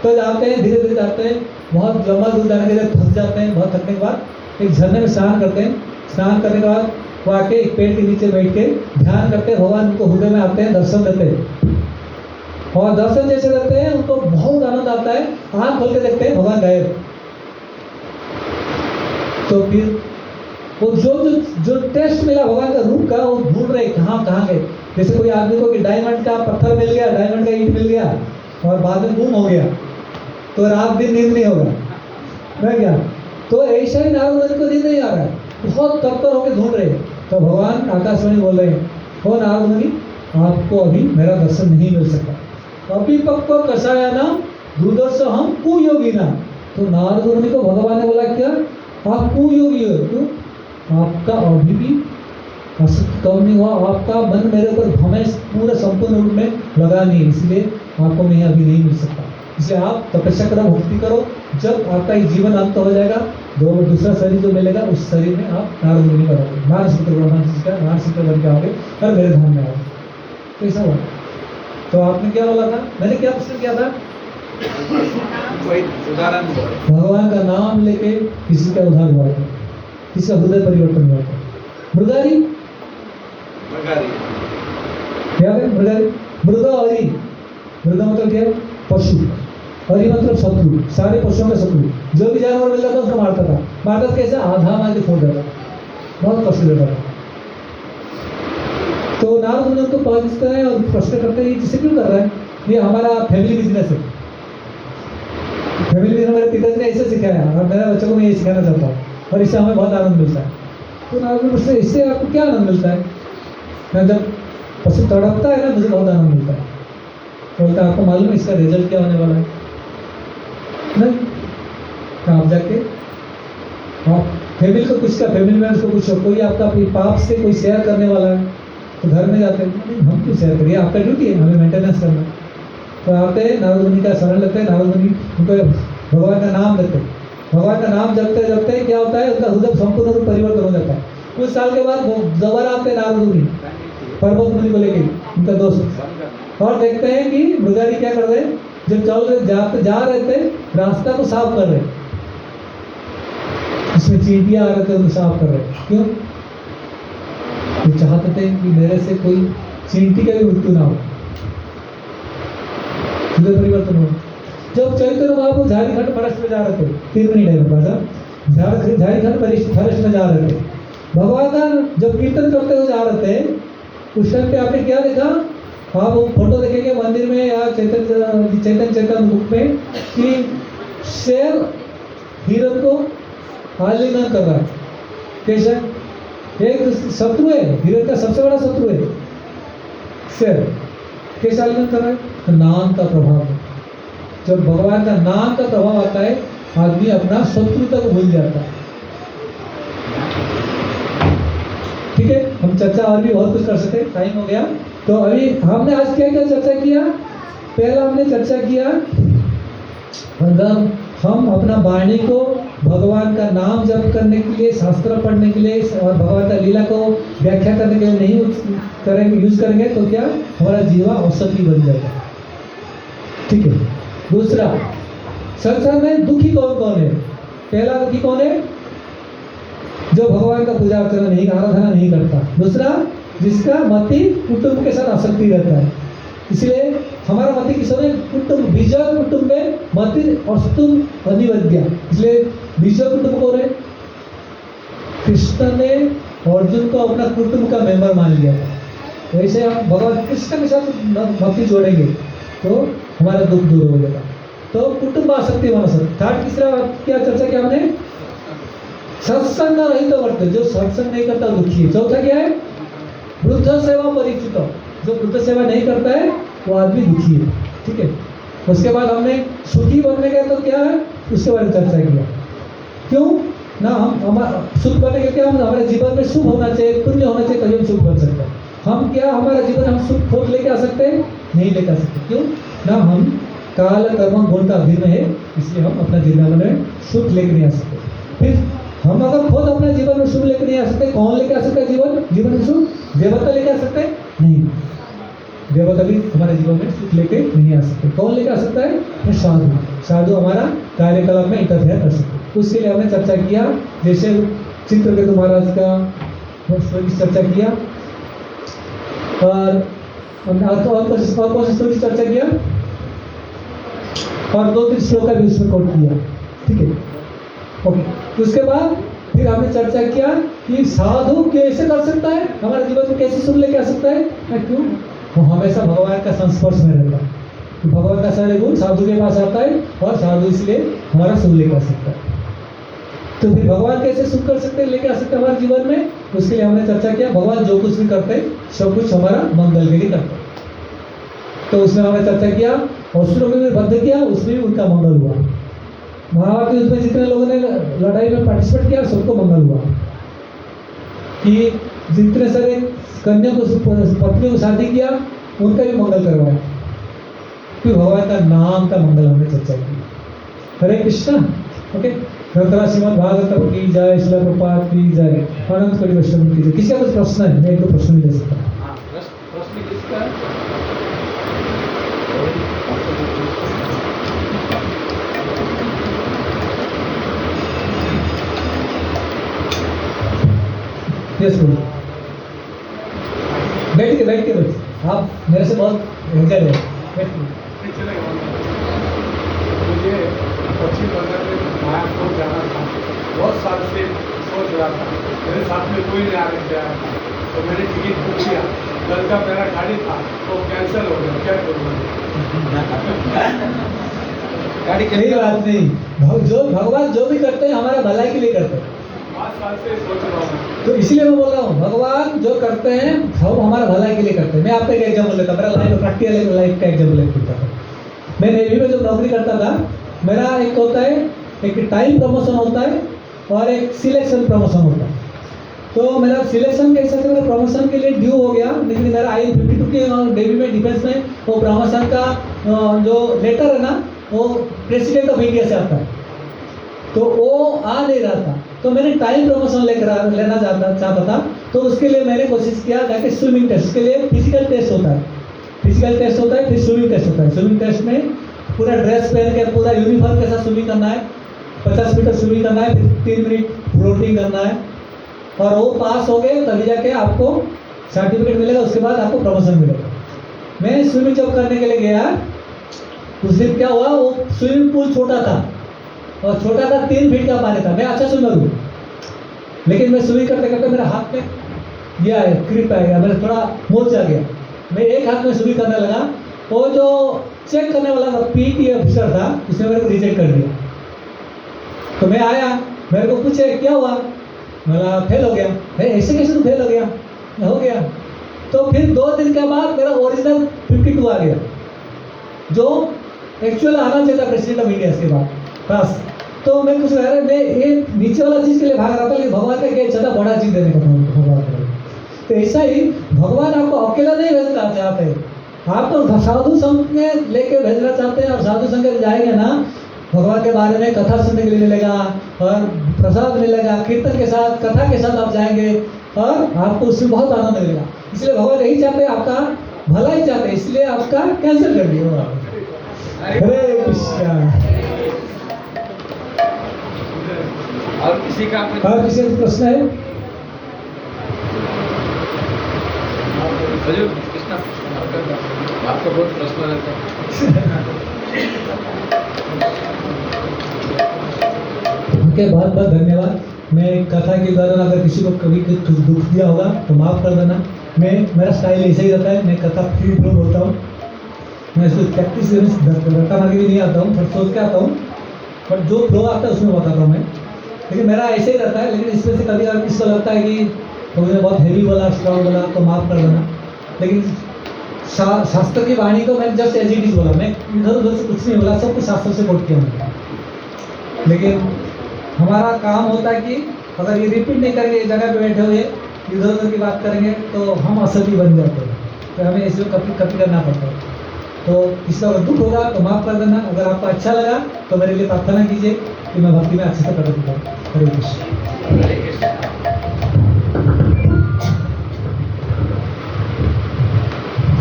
तो जाते हैं, धीरे धीरे जाते हैं, बहुत लंबा दूर जाने के लिए थक जाते हैं। बहुत थकने के बाद एक झरने में स्नान करते हैं। स्नान करने के बाद वो आके एक पेड़ के नीचे बैठ के ध्यान करते हैं। भगवान उनको हृदय में आते हैं, दर्शन देते हैं। और दर्शन जैसे करते हैं उनको बहुत आनंद आता है। आँख खोल के देखते हैं, भगवान गायब। तो फिर वो जो टेस्ट मिला भगवान का रूप का, वो ढूंढ रहे कहाँ गए। जैसे कोई आदमी को कि डायमंड का पत्थर मिल गया, डायमंड का ईंट मिल गया और बाद में गुम हो गया, तो रात दिन नींद नहीं होगा ना क्या? तो ऐसा ही नारद मुनि को नींद नहीं आ रहा है, बहुत तत्पर होकर ढूंढ रहे। तो भगवान आकाशवाणी बोल रहे हैं, हो नारद मुनि, आपको अभी मेरा दर्शन नहीं मिल सकता। अभी पक्को कसाया ना दुर्दर्श हम कुयोगी ना। तो नारद मुनि को भगवान ने बोला क्या? आप कुयोगी हो, क्यों? आपका अभी भी असत्य कम नहीं हुआ, आपका मन मेरे ऊपर भ्रम पूरा संपूर्ण रूप में लगा नहीं, इसलिए आपको मैं अभी नहीं मिल सकता। इसलिए आप तपस्या करो, भक्ति करो। जब आपका ये जीवन अंत हो जाएगा, दूसरा शरीर जो मिलेगा उस शरीर में आप नारद मुनि बनोगे, नारसिंह बन के आओगे और मेरे धाम में आओगे। तो ऐसा हुआ। तो आपने क्या बोला था? मैंने क्या प्रश्न किया था? कोई उदाहरण भगवान का नाम लेके किसी का उद्धार हुआ था, किसी का हृदय परिवर्तन हुआ था। मृगारी क्या है? मृगा हरि, मृगा मतलब क्या है? पशु, हरि मतलब शत्रु, सारे पशुओं का शत्रु। जो भी जानवर मिलता था उसको मारता था। मारता कैसे? आधा मार के छोड़ देता, बहुत कष्ट देता था। तो नारद मुनि उनको पहुंचते हैं और प्रश्न करते हैं, जिसे क्यों कर रहा है? ये हमारा फैमिली बिजनेस है। फैमिली बिजनेस मेरे पिताजी ने ऐसे सिखाया और मेरे बच्चों को मैं ये सिखाना चाहता हूँ, और इससे हमें बहुत आनंद मिलता है। तो नारद मुनि से इससे आपको क्या आनंद मिलता है? ना जब पशु तड़पता है ना, मुझे बहुत आनंद मिलता है। बोलता है आपको मालूम है इसका रिजल्ट क्या होने वाला है? नहीं, तो आप जाके आप फैमिली को कुछ का फैमिली मेंबर्स को पूछो, कोई आपका अपनी पाप से कोई शेयर करने वाला है तो घर में जाते हैं, नहीं हम क्यों शेयर करिए, आपका ड्यूटी है, हमें मेंटेनेंस करना। तो आते हैं नारद मुनि का शरण लेते हैं, नारद मुनि उनको भगवान का नाम लेते हैं, भगवान का नाम जपते जपते क्या होता है, उनका हृदय संपूर्ण रूप परिवर्तन हो जाता है। कुछ साल के बाद वो दोबारा आते हैं नारद मुनि पर्वत मुनि को लेके, उनका दोस्त, और देखते हैं कि मृगारी क्या कर रहे हैं, जब चल रहे जा रहे थे रास्ता को साफ कर रहे, इसमें चींटियां आ रहे थे उनको साफ कर रहे। क्यों? वो चाहते थे कि मेरे से कोई चींटी का भी मृत्यु ना हो, हृदय परिवर्तन हो। जब चैतन्य महाप्रभु झारखंड फॉरेस्ट में जा रहे थे, 3 मिनट है झारखंड फॉरेस्ट में जा रहे थे, भगवान का जब कीर्तन करते हुए जा रहे थे, उस टाइम पे आपने क्या देखा? आप वो फोटो देखेंगे मंदिर में या चैतन्य बुक में कि शेर हिरण को आलिंगन कर रहा है। कैसे? एक शत्रु है, हिरण का सबसे बड़ा शत्रु है शेर, कैसे आलिंगन कर रहा है? तो नाम का प्रभाव है। जब भगवान का नाम का प्रभाव आता है, आदमी अपना शत्रु तक भूल जाता है। ठीक है, हम चर्चा और भी बहुत कुछ कर सकते हैं, टाइम हो गया। तो अभी हमने आज क्या क्या चर्चा किया? पहला हमने चर्चा किया हम अपना वाणी को भगवान का नाम जप करने के लिए, शास्त्र पढ़ने के लिए और भगवान का लीला को व्याख्या करने के लिए नहीं यूज करेंगे तो क्या हमारा जीवा औषधि बन जाएगा। ठीक है। दूसरा, संसार में दुखी कौन कौन है? पहला दुखी कौन है? जो भगवान का पूजा अर्चना नहीं, आराधना नहीं करता। दूसरा, जिसका मति कुटुंब के साथ आसक्ति रहता है। इसलिए हमारा मति किस समय कुटुंब, बीजा कुटुंब में मति अस्तुम अनिवद्या। इसलिए बीजा कुटुंब कौन है? कृष्ण ने अर्जुन को अपना कुटुंब का मेंबर मान लिया था। वैसे हम भगवान कृष्ण के साथ मति जोड़ेंगे तो हमारा दुख दूर हो जाएगा। तो कुटुंब आसक्ति बना सकते। थर्ड, तीसरा क्या चर्चा किया हमने? सत्संग रहित वर्त, जो सत्संग नहीं करता दुखी है। चौथा क्या है? वृद्ध सेवा परिचित, जो वृद्ध सेवा नहीं करता है वो आदमी दुखी है। ठीक है। उसके बाद हमने सुखी बनने का तो क्या है उसके बारे में चर्चा किया। क्यों ना हम हमारा सुख बनने के क्या, हमारे जीवन में शुभ होना चाहिए, पुण्य होना चाहिए, तभी हम सुख बन सकते हैं। हम क्या हमारा जीवन हम सुख खोज लेके आ सकते हैं? नहीं लेकर आ सकते। क्यों ना? हम काल कर्म गुण का अधीन है, इसलिए हम अपना जीवन में सुख लेके नहीं आ सकते। फिर हम अगर खुद अपने जीवन में सुख लेकर नहीं आ सकते, कौन लेके आ सकता है जीवन में सुख? देवता लेके आ सकते हैं? नहीं, देवता भी हमारे जीवन में सुख लेके नहीं आ सकते। कौन लेके आ सकता है? साधु। साधु हमारा कार्यकलाप में इंटरफेयर कर सकते। उसके लिए हमने चर्चा किया, जैसे चित्रकेतु महाराज का चर्चा किया और कौन सी स्टोरी चर्चा किया और 2-3 श्लोक का भी उसमें कोट किया। ठीक है, ओके। उसके बाद फिर हमने चर्चा किया कि साधु कैसे कर सकता है, हमारे जीवन में कैसे सुख लेके आ सकता है। क्यों? वो हमेशा भगवान का संस्पर्श में रहता है। तो भगवान का सारे गुण साधु के पास आता है और साधु इसलिए हमारा सुख लेके आ सकता है। तो फिर भगवान कैसे सुख कर सकते हैं, लेके आ सकते हैं हमारे जीवन में? उसके लिए हमने चर्चा किया भगवान जो कुछ भी करते हैं सब कुछ हमारा मंगल के लिए करते हैं। तो उसमें हमने चर्चा किया, असुरों में भी बद्ध किया, उसमें भी उनका मंगल हुआ। महाभारत युद्ध में जितने लोगों ने लड़ाई में पार्टिसिपेट किया सबको मंगल हुआ। कि जितने सारे कन्या को पत्नी को शादी किया उनका भी मंगल करवाया। फिर भगवान का नाम का मंगल हमने चर्चा की। हरे कृष्णा। ओके, श्रीमद् भागवतम की जय, श्रील प्रभुपाद की जय, अनंत कोटि वैष्णव की जय। किसी का कुछ प्रश्न है? मैं एक दो प्रश्न भी दे सकता हूँ। प्रश्न किसका है? यस बोलो। बैठ के आप मेरे से बहुत एंजल है। मुझे पश्चिम बंगाल में मायापुर जाना था, बहुत साल से सोच रहा था, मेरे साथ में कोई नहीं आने दिया था, तो मैंने टिकट बुक किया, कल का मेरा गाड़ी था तो कैंसिल हो गया, क्या करूँगा? गाड़ी कोई बात नहीं, जो भगवान जो भी करते हैं हमारा भलाई के लिए करते हैं। 5 साल से सोच रहा हूँ। तो इसलिए मैं बोल रहा हूँ भगवान जो करते हैं सब हमारा भलाई के लिए करते हैं। मैं आपको एक एग्जाम्पल देता हूँ, मेरा लाइफ प्रैक्टिकल लाइफ का एग्जाम्पल देता हूँ। मैं नेवी में जब नौकरी करता था, मेरा एक होता है, एक टाइम प्रमोशन होता है और एक सिलेक्शन प्रमोशन होता है। तो मेरा सिलेक्शन के हिसाब से मेरा प्रमोशन के लिए ड्यू हो गया, लेकिन मेरा IL-52 के नेवी में डिफेंस में वो प्रमोशन का जो लेटर है ना, वो प्रेसिडेंट ऑफ इंडिया से आता है, तो वो आ नहीं रहा था। तो मैंने टाइम प्रमोशन लेना चाहता था। तो उसके लिए मैंने कोशिश किया जाके स्विमिंग टेस्ट, उसके लिए फिजिकल टेस्ट होता है, फिजिकल टेस्ट होता है, फिर स्विमिंग टेस्ट होता है। स्विमिंग टेस्ट में पूरा ड्रेस पहन के पूरा यूनिफॉर्म के साथ स्विमिंग करना है, 50 मीटर स्विमिंग करना है, फिर 3 मिनट फ्लोटिंग करना है, और वो पास हो गए तभी जाके आपको सर्टिफिकेट मिलेगा, उसके बाद आपको प्रमोशन मिलेगा। मैं स्विमिंग जब करने के लिए गया, उस दिन क्या हुआ, वो स्विमिंग पूल छोटा था और छोटा था, 3 फीट का पानी था। मैं अच्छा स्विमर हूँ, लेकिन मैं स्विमिंग करते करते मेरे हाथ में ये आया, क्रिप आ गया, मेरा थोड़ा मोच आ गया। मैं एक हाथ में स्विमिंग करने लगा, वो जो चेक करने वाला था, PT ऑफिसर था, उसने मेरे को रिजेक्ट कर दिया। तो मैं आया, मेरे को पूछे क्या हुआ, मेरा फेल हो गया। ऐसे कैसे तू फेल हो गया? हो गया। तो फिर 2 दिन के बाद मेरा ओरिजिनल 52 आ गया, जो एक्चुअल आना चाहिए था प्रेसिडेंट ऑफ इंडिया के बाद बस। तो मैं कुछ कह रहा, मैं ये नीचे वाला चीज़ के लिए भाग रहा था, लेकिन भगवान का क्या इच्छा था, बड़ा चीज़ देने का था भगवान को। तो ऐसा ही भगवान आपको अकेला नहीं भेजना चाहते, आप तो साधु संघ में लेके भेजना चाहते हैं। और साधु संघ में जाएंगे ना, भगवान के बारे में कथा सुनने के लिए मिलेगा और प्रसाद मिलेगा, कीर्तन के साथ, कथा के साथ आप जाएंगे और आपको उसमें बहुत आनंद मिलेगा। इसलिए भगवान यही चाहते हैं, आपका भला ही चाहते हैं, इसलिए आपका कैंसिल कर दिया। हरे कृष्णा। और किसी का और किसी का प्रश्न है? कृष्णा, आपको बहुत प्रश्न रहता है। ओके, बहुत बहुत धन्यवाद। मैं कथा के दौरान अगर किसी को कभी कुछ दुख दिया होगा तो माफ़ कर देना। मेरा स्टाइल ऐसे ही रहता है, मैं कथा फ्री फ्लो बोलता हूँ। मैं इसको प्रैक्टिस रट्टा मार के भी नहीं आता हूँ, बट सोच के आता हूँ, बट जो फ्लो आता है उसमें बताता हूँ मैं। लेकिन मेरा ऐसे ही रहता है। लेकिन इसमें से कभी अगर किसी को लगता है कि तो मुझे बहुत हैवी बोला, स्ट्रॉन्ग बोला, तो माफ़ कर देना। लेकिन शास्त्र की वाणी को मैं जस्ट एज इट इज बोला, मैं इधर उधर से कुछ नहीं बोला, सब कुछ शास्त्र से कोट किया मैंने। लेकिन हमारा काम होता है कि अगर ये रिपीट नहीं करेंगे, इस जगह पे बैठे हुए इधर उधर की बात करेंगे तो हम असली बन जाते हैं। तो हमें इसको कभी करना पड़ता है। तो इसका अगर दुख होगा तो माफ़ कर देना। अगर आपको अच्छा लगा तो मेरे लिए प्रार्थना कीजिए कि मैं भक्ति में अच्छे से प्रकट दिखाऊँ। हरे कृष्ण।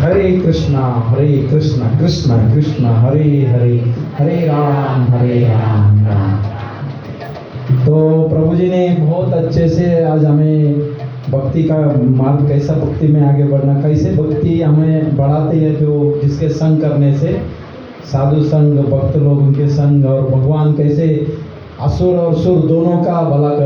हरे कृष्ण। हरे कृष्णा कृष्ण कृष्ण हरे हरे, हरे राम राम। तो प्रभु जी ने बहुत अच्छे से आज हमें भक्ति का मार्ग, कैसा भक्ति में आगे बढ़ना, कैसे भक्ति हमें बढ़ाती है, जो जिसके संग करने से साधु संग, भक्त लोग उनके संग, और भगवान कैसे असुर और सुर दोनों का भला करते